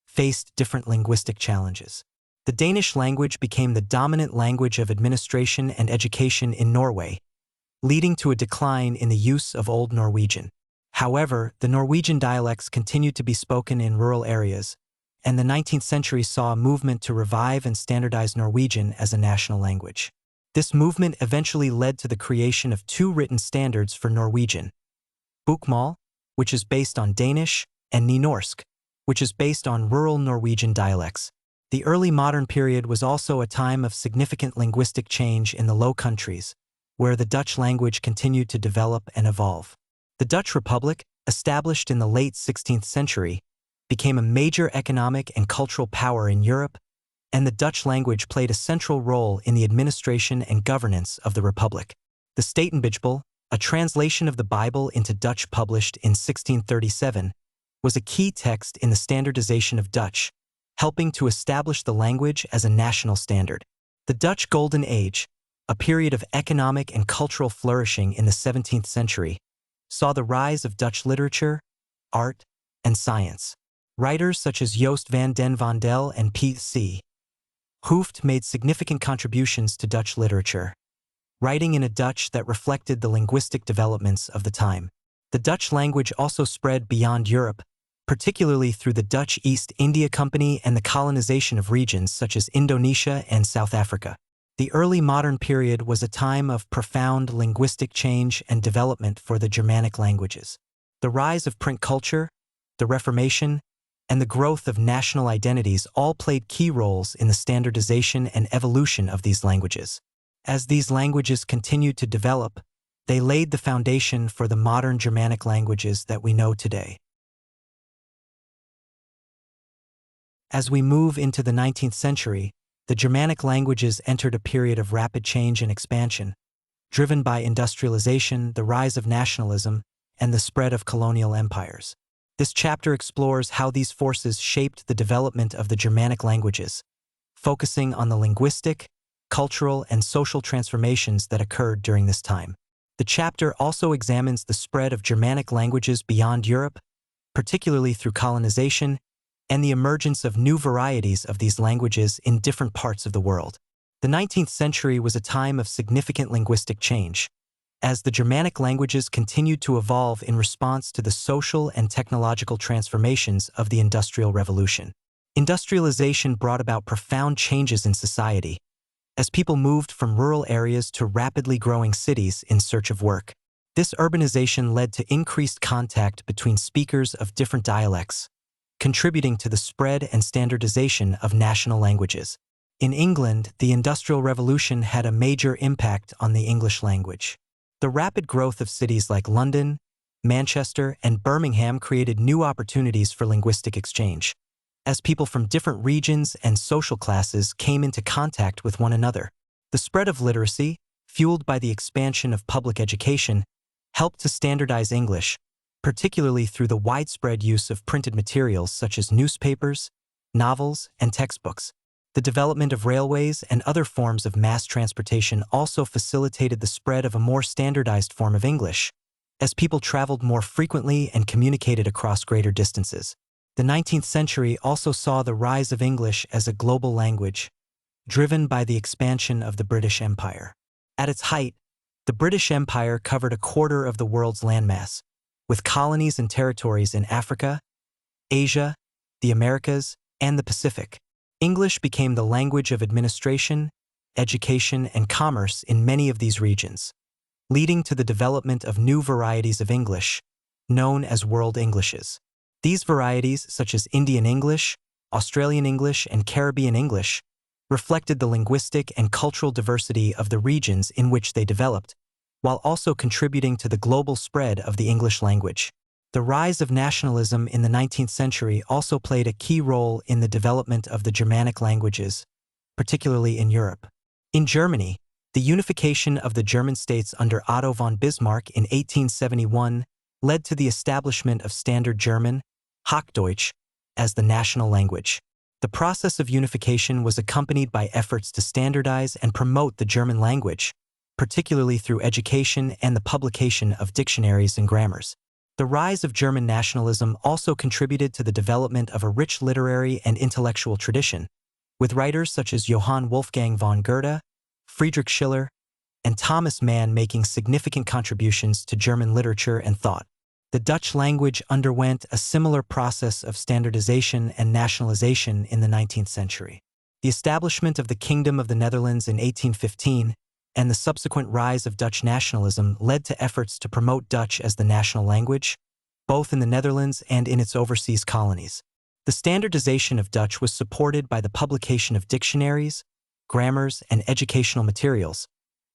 faced different linguistic challenges. The Danish language became the dominant language of administration and education in Norway, leading to a decline in the use of Old Norwegian. However, the Norwegian dialects continued to be spoken in rural areas, and the 19th century saw a movement to revive and standardize Norwegian as a national language. This movement eventually led to the creation of two written standards for Norwegian: Bokmål, which is based on Danish, and Nynorsk, which is based on rural Norwegian dialects. The early modern period was also a time of significant linguistic change in the Low Countries, where the Dutch language continued to develop and evolve. The Dutch Republic, established in the late 16th century, became a major economic and cultural power in Europe, and the Dutch language played a central role in the administration and governance of the Republic. The Statenbijbel, a translation of the Bible into Dutch published in 1637, was a key text in the standardization of Dutch, helping to establish the language as a national standard. The Dutch Golden Age, a period of economic and cultural flourishing in the 17th century, saw the rise of Dutch literature, art, and science. Writers such as Joost van den Vondel and P.C. Hooft made significant contributions to Dutch literature, writing in a Dutch that reflected the linguistic developments of the time. The Dutch language also spread beyond Europe, particularly through the Dutch East India Company and the colonization of regions such as Indonesia and South Africa. The early modern period was a time of profound linguistic change and development for the Germanic languages. The rise of print culture, the Reformation, and the growth of national identities all played key roles in the standardization and evolution of these languages. As these languages continued to develop, they laid the foundation for the modern Germanic languages that we know today. As we move into the 19th century, the Germanic languages entered a period of rapid change and expansion, driven by industrialization, the rise of nationalism, and the spread of colonial empires. This chapter explores how these forces shaped the development of the Germanic languages, focusing on the linguistic, cultural, and social transformations that occurred during this time. The chapter also examines the spread of Germanic languages beyond Europe, particularly through colonization, and the emergence of new varieties of these languages in different parts of the world. The 19th century was a time of significant linguistic change, as the Germanic languages continued to evolve in response to the social and technological transformations of the Industrial Revolution. Industrialization brought about profound changes in society, as people moved from rural areas to rapidly growing cities in search of work. This urbanization led to increased contact between speakers of different dialects, contributing to the spread and standardization of national languages. In England, the Industrial Revolution had a major impact on the English language. The rapid growth of cities like London, Manchester, and Birmingham created new opportunities for linguistic exchange, as people from different regions and social classes came into contact with one another. The spread of literacy, fueled by the expansion of public education, helped to standardize English, particularly through the widespread use of printed materials such as newspapers, novels, and textbooks. The development of railways and other forms of mass transportation also facilitated the spread of a more standardized form of English, as people traveled more frequently and communicated across greater distances. The 19th century also saw the rise of English as a global language, driven by the expansion of the British Empire. At its height, the British Empire covered a quarter of the world's landmass, with colonies and territories in Africa, Asia, the Americas, and the Pacific. English became the language of administration, education, and commerce in many of these regions, leading to the development of new varieties of English, known as World Englishes. These varieties, such as Indian English, Australian English, and Caribbean English, reflected the linguistic and cultural diversity of the regions in which they developed, while also contributing to the global spread of the English language. The rise of nationalism in the 19th century also played a key role in the development of the Germanic languages, particularly in Europe. In Germany, the unification of the German states under Otto von Bismarck in 1871 led to the establishment of Standard German, Hochdeutsch, as the national language. The process of unification was accompanied by efforts to standardize and promote the German language, particularly through education and the publication of dictionaries and grammars. The rise of German nationalism also contributed to the development of a rich literary and intellectual tradition, with writers such as Johann Wolfgang von Goethe, Friedrich Schiller, and Thomas Mann making significant contributions to German literature and thought. The Dutch language underwent a similar process of standardization and nationalization in the 19th century. The establishment of the Kingdom of the Netherlands in 1815 and the subsequent rise of Dutch nationalism led to efforts to promote Dutch as the national language, both in the Netherlands and in its overseas colonies. The standardization of Dutch was supported by the publication of dictionaries, grammars, and educational materials,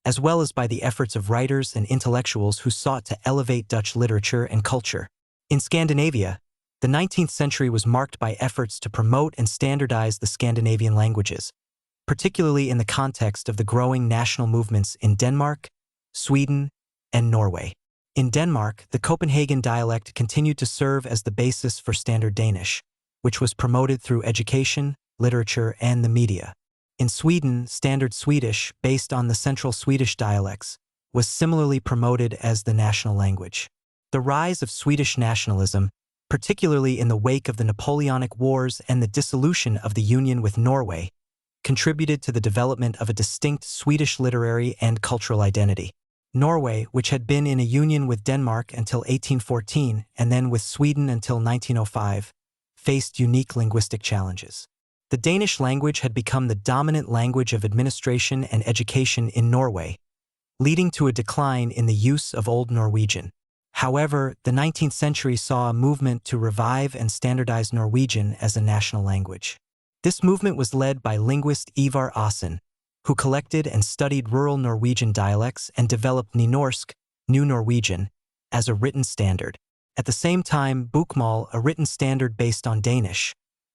as well as by the efforts of writers and intellectuals who sought to elevate Dutch literature and culture. In Scandinavia, the 19th century was marked by efforts to promote and standardize the Scandinavian languages, particularly in the context of the growing national movements in Denmark, Sweden, and Norway. In Denmark, the Copenhagen dialect continued to serve as the basis for Standard Danish, which was promoted through education, literature, and the media. In Sweden, Standard Swedish, based on the Central Swedish dialects, was similarly promoted as the national language. The rise of Swedish nationalism, particularly in the wake of the Napoleonic Wars and the dissolution of the union with Norway, contributed to the development of a distinct Swedish literary and cultural identity. Norway, which had been in a union with Denmark until 1814 and then with Sweden until 1905, faced unique linguistic challenges. The Danish language had become the dominant language of administration and education in Norway, leading to a decline in the use of Old Norwegian. However, the 19th century saw a movement to revive and standardize Norwegian as a national language. This movement was led by linguist Ivar Aasen, who collected and studied rural Norwegian dialects and developed Nynorsk, New Norwegian, as a written standard. At the same time, Bokmål, a written standard based on Danish,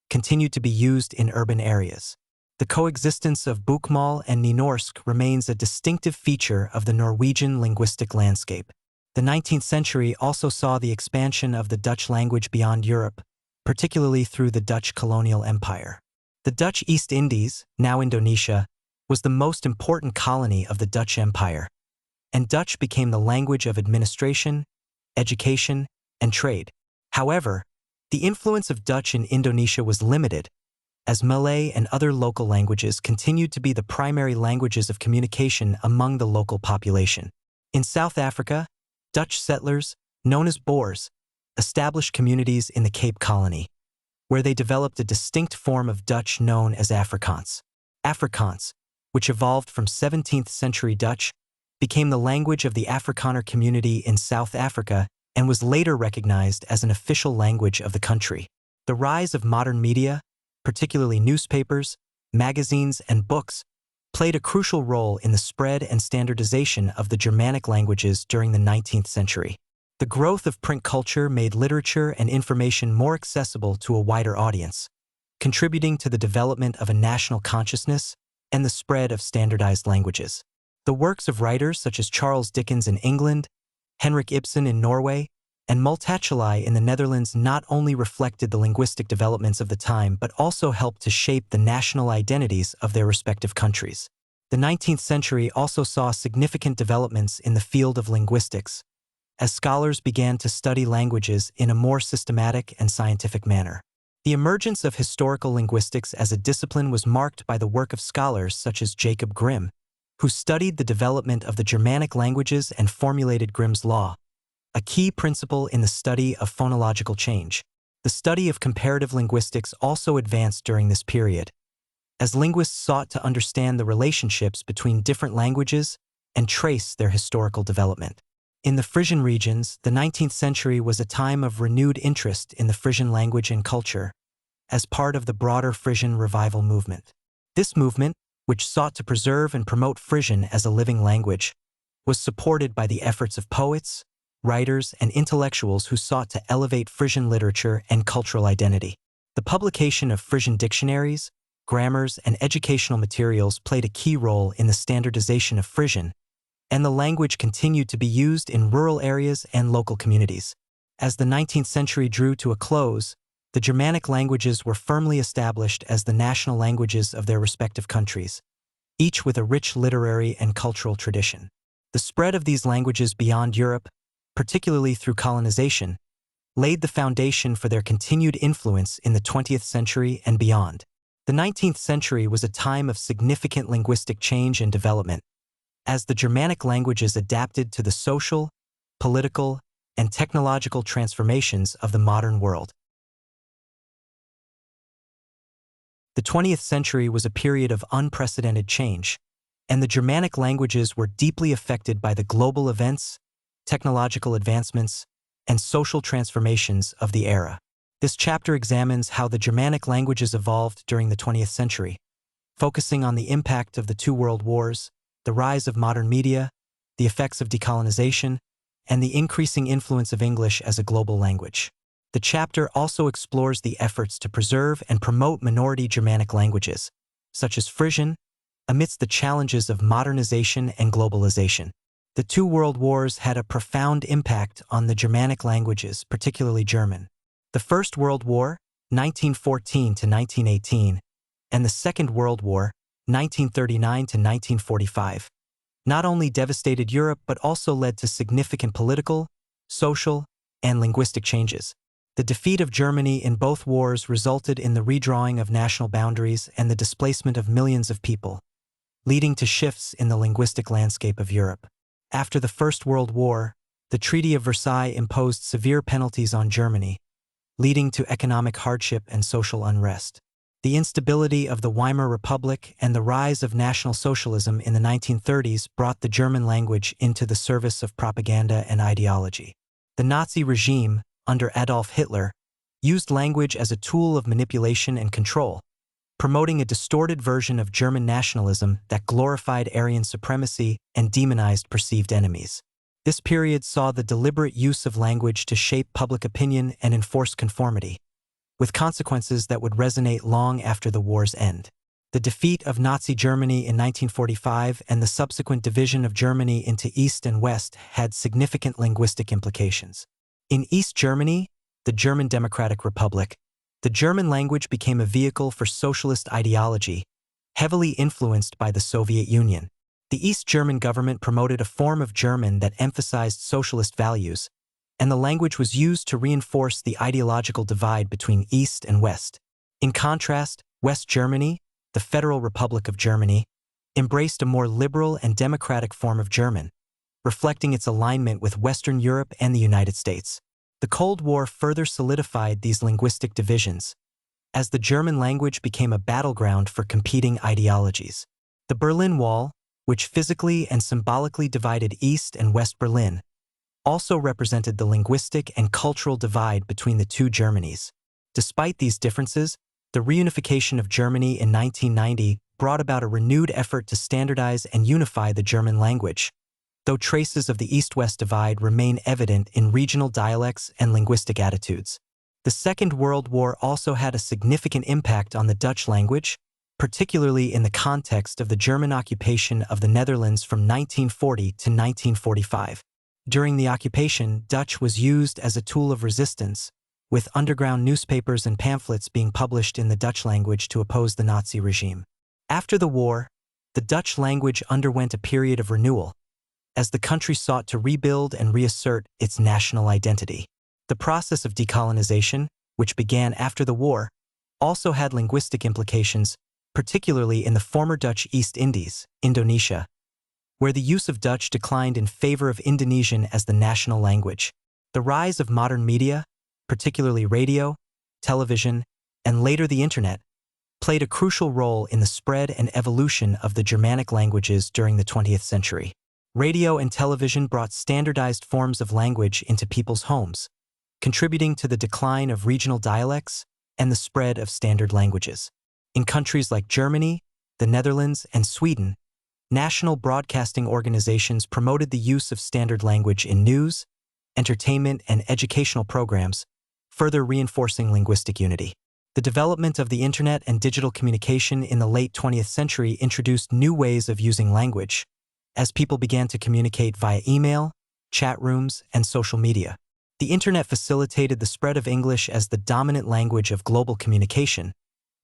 continued to be used in urban areas. The coexistence of Bokmål and Nynorsk remains a distinctive feature of the Norwegian linguistic landscape. The 19th century also saw the expansion of the Dutch language beyond Europe, particularly through the Dutch colonial empire. The Dutch East Indies, now Indonesia, was the most important colony of the Dutch Empire, and Dutch became the language of administration, education, and trade. However, the influence of Dutch in Indonesia was limited, as Malay and other local languages continued to be the primary languages of communication among the local population. In South Africa, Dutch settlers, known as Boers, established communities in the Cape Colony, where they developed a distinct form of Dutch known as Afrikaans. Afrikaans, which evolved from 17th century Dutch, became the language of the Afrikaner community in South Africa and was later recognized as an official language of the country. The rise of modern media, particularly newspapers, magazines, and books, played a crucial role in the spread and standardization of the Germanic languages during the 19th century. The growth of print culture made literature and information more accessible to a wider audience, contributing to the development of a national consciousness and the spread of standardized languages. The works of writers such as Charles Dickens in England, Henrik Ibsen in Norway, and Multatuli in the Netherlands not only reflected the linguistic developments of the time but also helped to shape the national identities of their respective countries. The 19th century also saw significant developments in the field of linguistics, as scholars began to study languages in a more systematic and scientific manner. The emergence of historical linguistics as a discipline was marked by the work of scholars such as Jacob Grimm, who studied the development of the Germanic languages and formulated Grimm's law, a key principle in the study of phonological change. The study of comparative linguistics also advanced during this period, as linguists sought to understand the relationships between different languages and trace their historical development. In the Frisian regions, the 19th century was a time of renewed interest in the Frisian language and culture, as part of the broader Frisian revival movement. This movement, which sought to preserve and promote Frisian as a living language, was supported by the efforts of poets, writers, and intellectuals who sought to elevate Frisian literature and cultural identity. The publication of Frisian dictionaries, grammars, and educational materials played a key role in the standardization of Frisian, and the language continued to be used in rural areas and local communities. As the 19th century drew to a close, the Germanic languages were firmly established as the national languages of their respective countries, each with a rich literary and cultural tradition. The spread of these languages beyond Europe, particularly through colonization, laid the foundation for their continued influence in the 20th century and beyond. The 19th century was a time of significant linguistic change and development, as the Germanic languages adapted to the social, political, and technological transformations of the modern world. The 20th century was a period of unprecedented change, and the Germanic languages were deeply affected by the global events, technological advancements, and social transformations of the era. This chapter examines how the Germanic languages evolved during the 20th century, focusing on the impact of the two world wars, the rise of modern media, the effects of decolonization, and the increasing influence of English as a global language. The chapter also explores the efforts to preserve and promote minority Germanic languages, such as Frisian, amidst the challenges of modernization and globalization. The two world wars had a profound impact on the Germanic languages, particularly German. The First World War, 1914 to 1918, and the Second World War, 1939 to 1945, not only devastated Europe but also led to significant political, social, and linguistic changes. The defeat of Germany in both wars resulted in the redrawing of national boundaries and the displacement of millions of people, leading to shifts in the linguistic landscape of Europe. After the First World War, the Treaty of Versailles imposed severe penalties on Germany, leading to economic hardship and social unrest. The instability of the Weimar Republic and the rise of National Socialism in the 1930s brought the German language into the service of propaganda and ideology. The Nazi regime, under Adolf Hitler, used language as a tool of manipulation and control, promoting a distorted version of German nationalism that glorified Aryan supremacy and demonized perceived enemies. This period saw the deliberate use of language to shape public opinion and enforce conformity, with consequences that would resonate long after the war's end. The defeat of Nazi Germany in 1945 and the subsequent division of Germany into East and West had significant linguistic implications. In East Germany, the German Democratic Republic, the German language became a vehicle for socialist ideology, heavily influenced by the Soviet Union. The East German government promoted a form of German that emphasized socialist values, and the language was used to reinforce the ideological divide between East and West. In contrast, West Germany, the Federal Republic of Germany, embraced a more liberal and democratic form of German, reflecting its alignment with Western Europe and the United States. The Cold War further solidified these linguistic divisions, as the German language became a battleground for competing ideologies. The Berlin Wall, which physically and symbolically divided East and West Berlin, also represented the linguistic and cultural divide between the two Germanys. Despite these differences, the reunification of Germany in 1990 brought about a renewed effort to standardize and unify the German language, though traces of the East-West divide remain evident in regional dialects and linguistic attitudes. The Second World War also had a significant impact on the Dutch language, particularly in the context of the German occupation of the Netherlands from 1940 to 1945. During the occupation, Dutch was used as a tool of resistance, with underground newspapers and pamphlets being published in the Dutch language to oppose the Nazi regime. After the war, the Dutch language underwent a period of renewal, as the country sought to rebuild and reassert its national identity. The process of decolonization, which began after the war, also had linguistic implications, particularly in the former Dutch East Indies, Indonesia, where the use of Dutch declined in favor of Indonesian as the national language. The rise of modern media, particularly radio, television, and later the Internet, played a crucial role in the spread and evolution of the Germanic languages during the 20th century. Radio and television brought standardized forms of language into people's homes, contributing to the decline of regional dialects and the spread of standard languages. In countries like Germany, the Netherlands, and Sweden, national broadcasting organizations promoted the use of standard language in news, entertainment, and educational programs, further reinforcing linguistic unity. The development of the internet and digital communication in the late 20th century introduced new ways of using language, as people began to communicate via email, chat rooms, and social media. The internet facilitated the spread of English as the dominant language of global communication,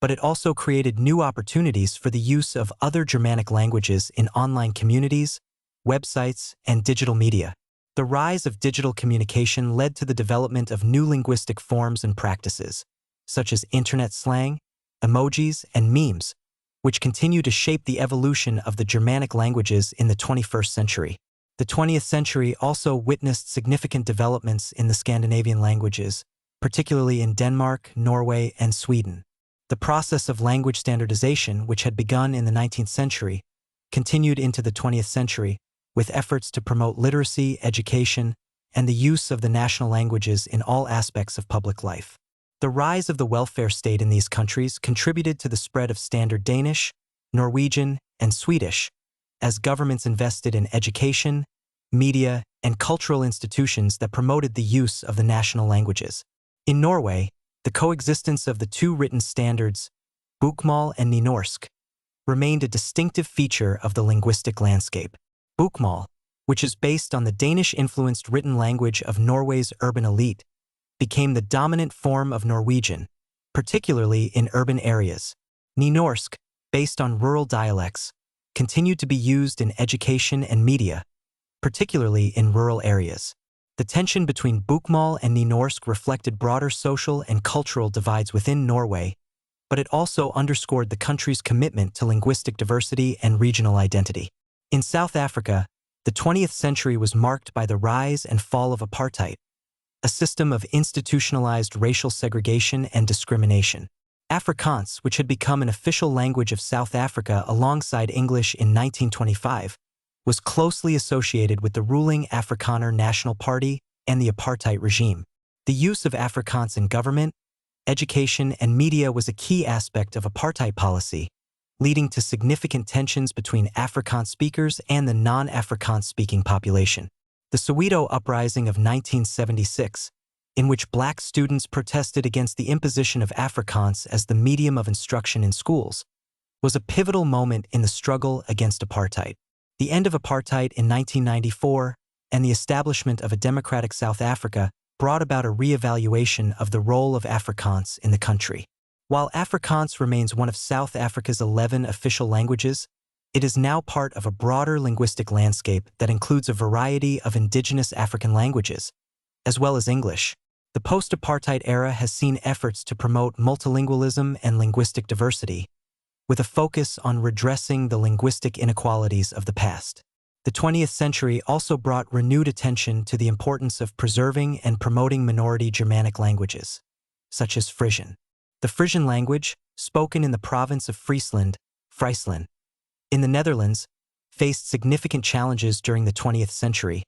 but it also created new opportunities for the use of other Germanic languages in online communities, websites, and digital media. The rise of digital communication led to the development of new linguistic forms and practices, such as internet slang, emojis, and memes, which continue to shape the evolution of the Germanic languages in the 21st century. The 20th century also witnessed significant developments in the Scandinavian languages, particularly in Denmark, Norway, and Sweden. The process of language standardization, which had begun in the 19th century, continued into the 20th century, with efforts to promote literacy, education, and the use of the national languages in all aspects of public life. The rise of the welfare state in these countries contributed to the spread of standard Danish, Norwegian, and Swedish, as governments invested in education, media, and cultural institutions that promoted the use of the national languages. In Norway, the coexistence of the two written standards, bokmål and nynorsk, remained a distinctive feature of the linguistic landscape. Bokmål, which is based on the Danish-influenced written language of Norway's urban elite, became the dominant form of Norwegian, particularly in urban areas. Nynorsk, based on rural dialects, continued to be used in education and media, particularly in rural areas. The tension between bokmål and nynorsk reflected broader social and cultural divides within Norway, but it also underscored the country's commitment to linguistic diversity and regional identity. In South Africa, the 20th century was marked by the rise and fall of apartheid, a system of institutionalized racial segregation and discrimination. Afrikaans, which had become an official language of South Africa alongside English in 1925, was closely associated with the ruling Afrikaner National Party and the apartheid regime. The use of Afrikaans in government, education, and media was a key aspect of apartheid policy, leading to significant tensions between Afrikaans speakers and the non-Afrikaans-speaking population. The Soweto Uprising of 1976, in which black students protested against the imposition of Afrikaans as the medium of instruction in schools, was a pivotal moment in the struggle against apartheid. The end of apartheid in 1994 and the establishment of a democratic South Africa brought about a re-evaluation of the role of Afrikaans in the country. While Afrikaans remains one of South Africa's 11 official languages, it is now part of a broader linguistic landscape that includes a variety of indigenous African languages, as well as English. The post-apartheid era has seen efforts to promote multilingualism and linguistic diversity, with a focus on redressing the linguistic inequalities of the past. The 20th century also brought renewed attention to the importance of preserving and promoting minority Germanic languages, such as Frisian. The Frisian language, spoken in the province of Friesland, in the Netherlands, faced significant challenges during the 20th century,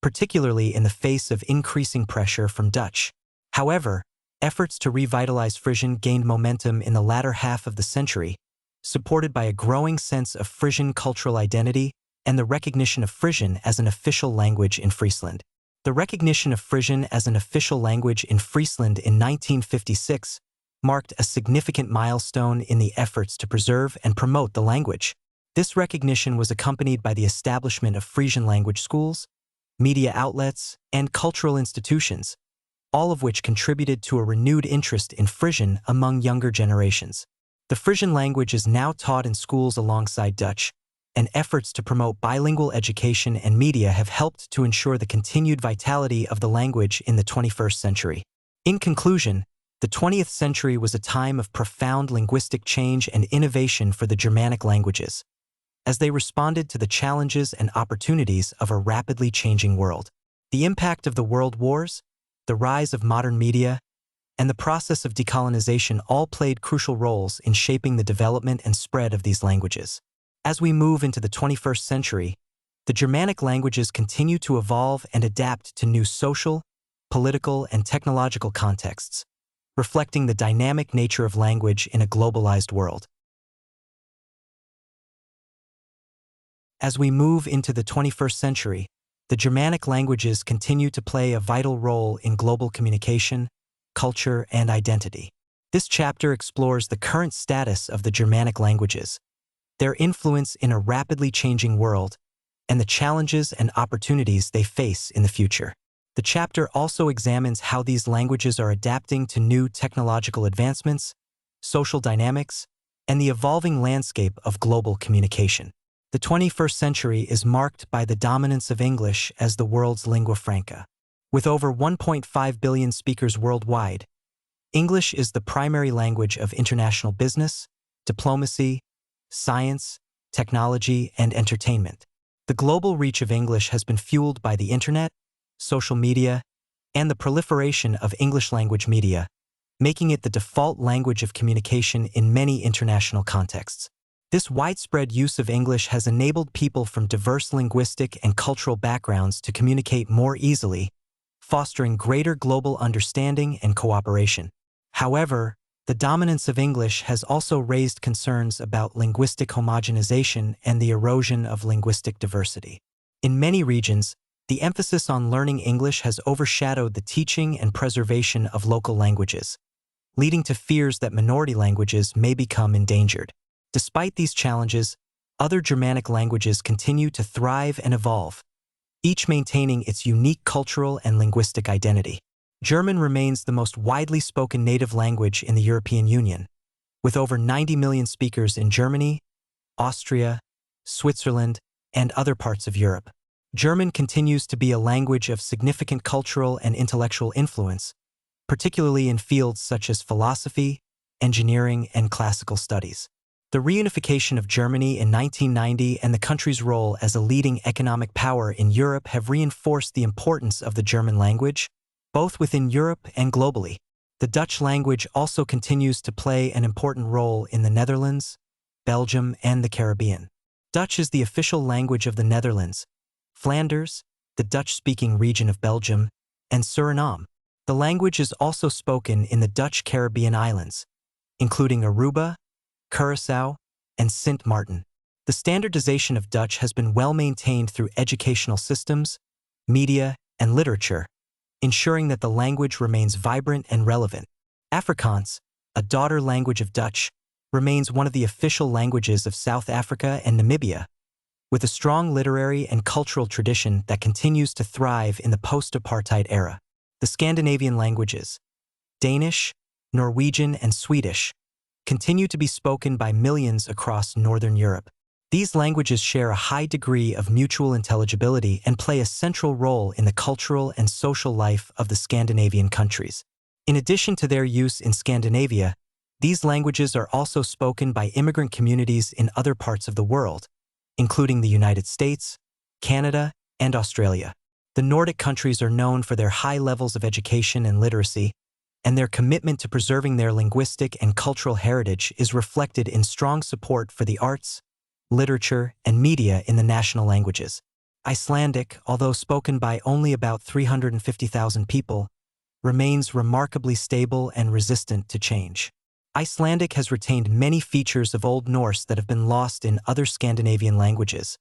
particularly in the face of increasing pressure from Dutch. However, efforts to revitalize Frisian gained momentum in the latter half of the century, supported by a growing sense of Frisian cultural identity and the recognition of Frisian as an official language in Friesland. The recognition of Frisian as an official language in Friesland in 1956 marked a significant milestone in the efforts to preserve and promote the language. This recognition was accompanied by the establishment of Frisian language schools, media outlets, and cultural institutions, all of which contributed to a renewed interest in Frisian among younger generations. The Frisian language is now taught in schools alongside Dutch, and efforts to promote bilingual education and media have helped to ensure the continued vitality of the language in the 21st century. In conclusion, the 20th century was a time of profound linguistic change and innovation for the Germanic languages, as they responded to the challenges and opportunities of a rapidly changing world. The impact of the world wars, the rise of modern media, and the process of decolonization all played crucial roles in shaping the development and spread of these languages. As we move into the 21st century, the Germanic languages continue to evolve and adapt to new social, political, and technological contexts, reflecting the dynamic nature of language in a globalized world. As we move into the 21st century, the Germanic languages continue to play a vital role in global communication, culture, and identity. This chapter explores the current status of the Germanic languages, their influence in a rapidly changing world, and the challenges and opportunities they face in the future. The chapter also examines how these languages are adapting to new technological advancements, social dynamics, and the evolving landscape of global communication. The 21st century is marked by the dominance of English as the world's lingua franca. With over 1.5 billion speakers worldwide, English is the primary language of international business, diplomacy, science, technology, and entertainment. The global reach of English has been fueled by the internet, social media, and the proliferation of English-language media, making it the default language of communication in many international contexts. This widespread use of English has enabled people from diverse linguistic and cultural backgrounds to communicate more easily, fostering greater global understanding and cooperation. However, the dominance of English has also raised concerns about linguistic homogenization and the erosion of linguistic diversity. In many regions, the emphasis on learning English has overshadowed the teaching and preservation of local languages, leading to fears that minority languages may become endangered. Despite these challenges, other Germanic languages continue to thrive and evolve, each maintaining its unique cultural and linguistic identity. German remains the most widely spoken native language in the European Union, with over 90 million speakers in Germany, Austria, Switzerland, and other parts of Europe. German continues to be a language of significant cultural and intellectual influence, particularly in fields such as philosophy, engineering, and classical studies. The reunification of Germany in 1990 and the country's role as a leading economic power in Europe have reinforced the importance of the German language, both within Europe and globally. The Dutch language also continues to play an important role in the Netherlands, Belgium, and the Caribbean. Dutch is the official language of the Netherlands, Flanders, the Dutch-speaking region of Belgium, and Suriname. The language is also spoken in the Dutch Caribbean islands, including Aruba, Curaçao, and Sint Maarten. The standardization of Dutch has been well maintained through educational systems, media, and literature, ensuring that the language remains vibrant and relevant. Afrikaans, a daughter language of Dutch, remains one of the official languages of South Africa and Namibia, with a strong literary and cultural tradition that continues to thrive in the post-apartheid era. The Scandinavian languages, Danish, Norwegian, and Swedish, continue to be spoken by millions across Northern Europe. These languages share a high degree of mutual intelligibility and play a central role in the cultural and social life of the Scandinavian countries. In addition to their use in Scandinavia, these languages are also spoken by immigrant communities in other parts of the world, including the United States, Canada, and Australia. The Nordic countries are known for their high levels of education and literacy, and their commitment to preserving their linguistic and cultural heritage is reflected in strong support for the arts, literature, and media in the national languages. Icelandic, although spoken by only about 350,000 people, remains remarkably stable and resistant to change. Icelandic has retained many features of Old Norse that have been lost in other Scandinavian languages,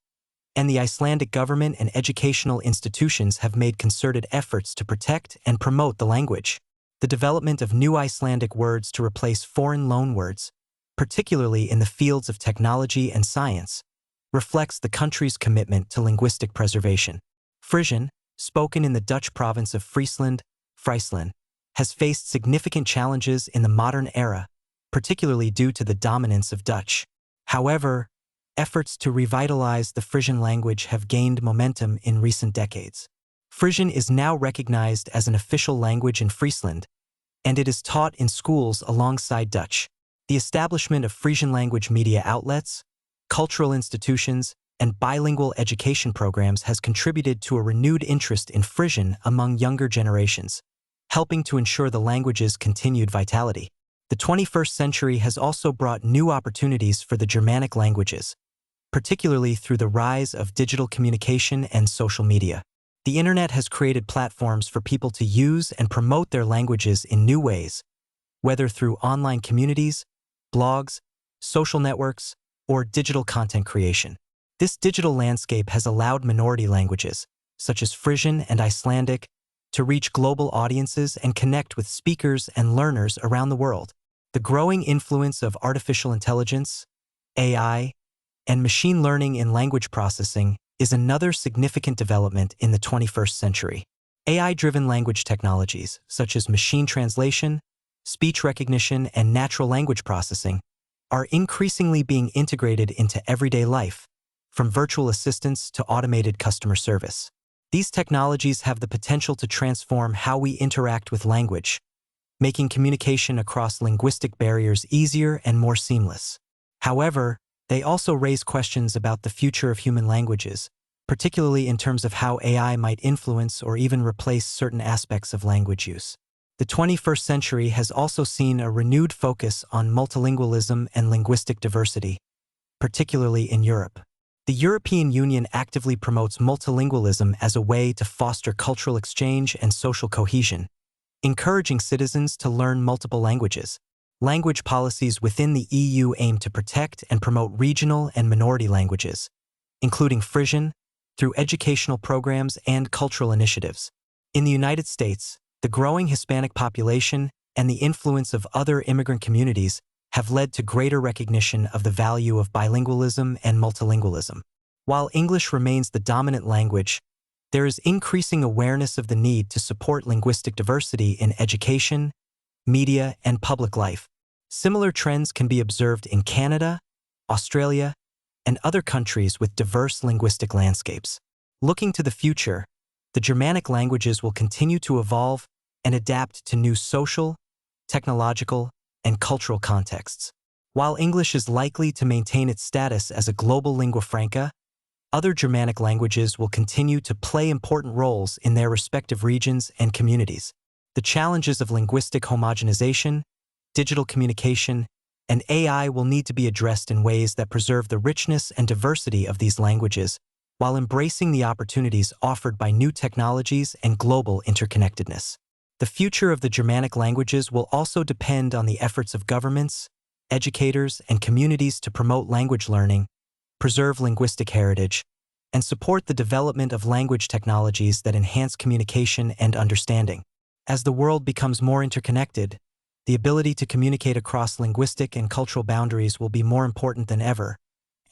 and the Icelandic government and educational institutions have made concerted efforts to protect and promote the language. The development of new Icelandic words to replace foreign loanwords, particularly in the fields of technology and science, reflects the country's commitment to linguistic preservation. Frisian, spoken in the Dutch province of Friesland, has faced significant challenges in the modern era, particularly due to the dominance of Dutch. However, efforts to revitalize the Frisian language have gained momentum in recent decades. Frisian is now recognized as an official language in Friesland, and it is taught in schools alongside Dutch. The establishment of Frisian language media outlets, cultural institutions, and bilingual education programs has contributed to a renewed interest in Frisian among younger generations, helping to ensure the language's continued vitality. The 21st century has also brought new opportunities for the Germanic languages, particularly through the rise of digital communication and social media. The internet has created platforms for people to use and promote their languages in new ways, whether through online communities, blogs, social networks, or digital content creation. This digital landscape has allowed minority languages, such as Frisian and Icelandic, to reach global audiences and connect with speakers and learners around the world. The growing influence of artificial intelligence, AI, and machine learning in language processing is another significant development in the 21st century. AI-driven language technologies, such as machine translation, speech recognition, and natural language processing, are increasingly being integrated into everyday life, from virtual assistants to automated customer service. These technologies have the potential to transform how we interact with language, making communication across linguistic barriers easier and more seamless. However, they also raise questions about the future of human languages, particularly in terms of how AI might influence or even replace certain aspects of language use. The 21st century has also seen a renewed focus on multilingualism and linguistic diversity, particularly in Europe. The European Union actively promotes multilingualism as a way to foster cultural exchange and social cohesion, encouraging citizens to learn multiple languages. Language policies within the EU aim to protect and promote regional and minority languages, including Frisian, through educational programs and cultural initiatives. In the United States, the growing Hispanic population and the influence of other immigrant communities have led to greater recognition of the value of bilingualism and multilingualism. While English remains the dominant language, there is increasing awareness of the need to support linguistic diversity in education, media, and public life. Similar trends can be observed in Canada, Australia, and other countries with diverse linguistic landscapes. Looking to the future, the Germanic languages will continue to evolve and adapt to new social, technological, and cultural contexts. While English is likely to maintain its status as a global lingua franca, other Germanic languages will continue to play important roles in their respective regions and communities. The challenges of linguistic homogenization, digital communication, and AI will need to be addressed in ways that preserve the richness and diversity of these languages, while embracing the opportunities offered by new technologies and global interconnectedness. The future of the Germanic languages will also depend on the efforts of governments, educators, and communities to promote language learning, preserve linguistic heritage, and support the development of language technologies that enhance communication and understanding. As the world becomes more interconnected, the ability to communicate across linguistic and cultural boundaries will be more important than ever,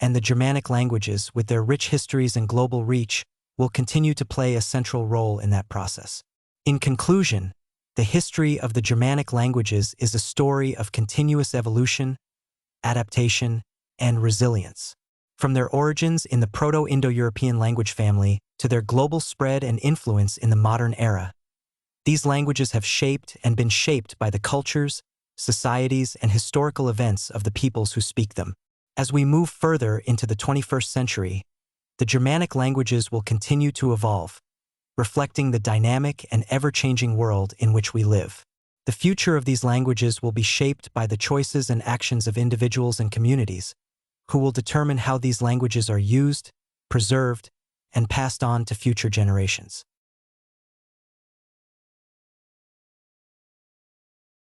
and the Germanic languages, with their rich histories and global reach, will continue to play a central role in that process. In conclusion, the history of the Germanic languages is a story of continuous evolution, adaptation, and resilience. From their origins in the Proto-Indo-European language family to their global spread and influence in the modern era, these languages have shaped and been shaped by the cultures, societies, and historical events of the peoples who speak them. As we move further into the 21st century, the Germanic languages will continue to evolve, reflecting the dynamic and ever-changing world in which we live. The future of these languages will be shaped by the choices and actions of individuals and communities, who will determine how these languages are used, preserved, and passed on to future generations.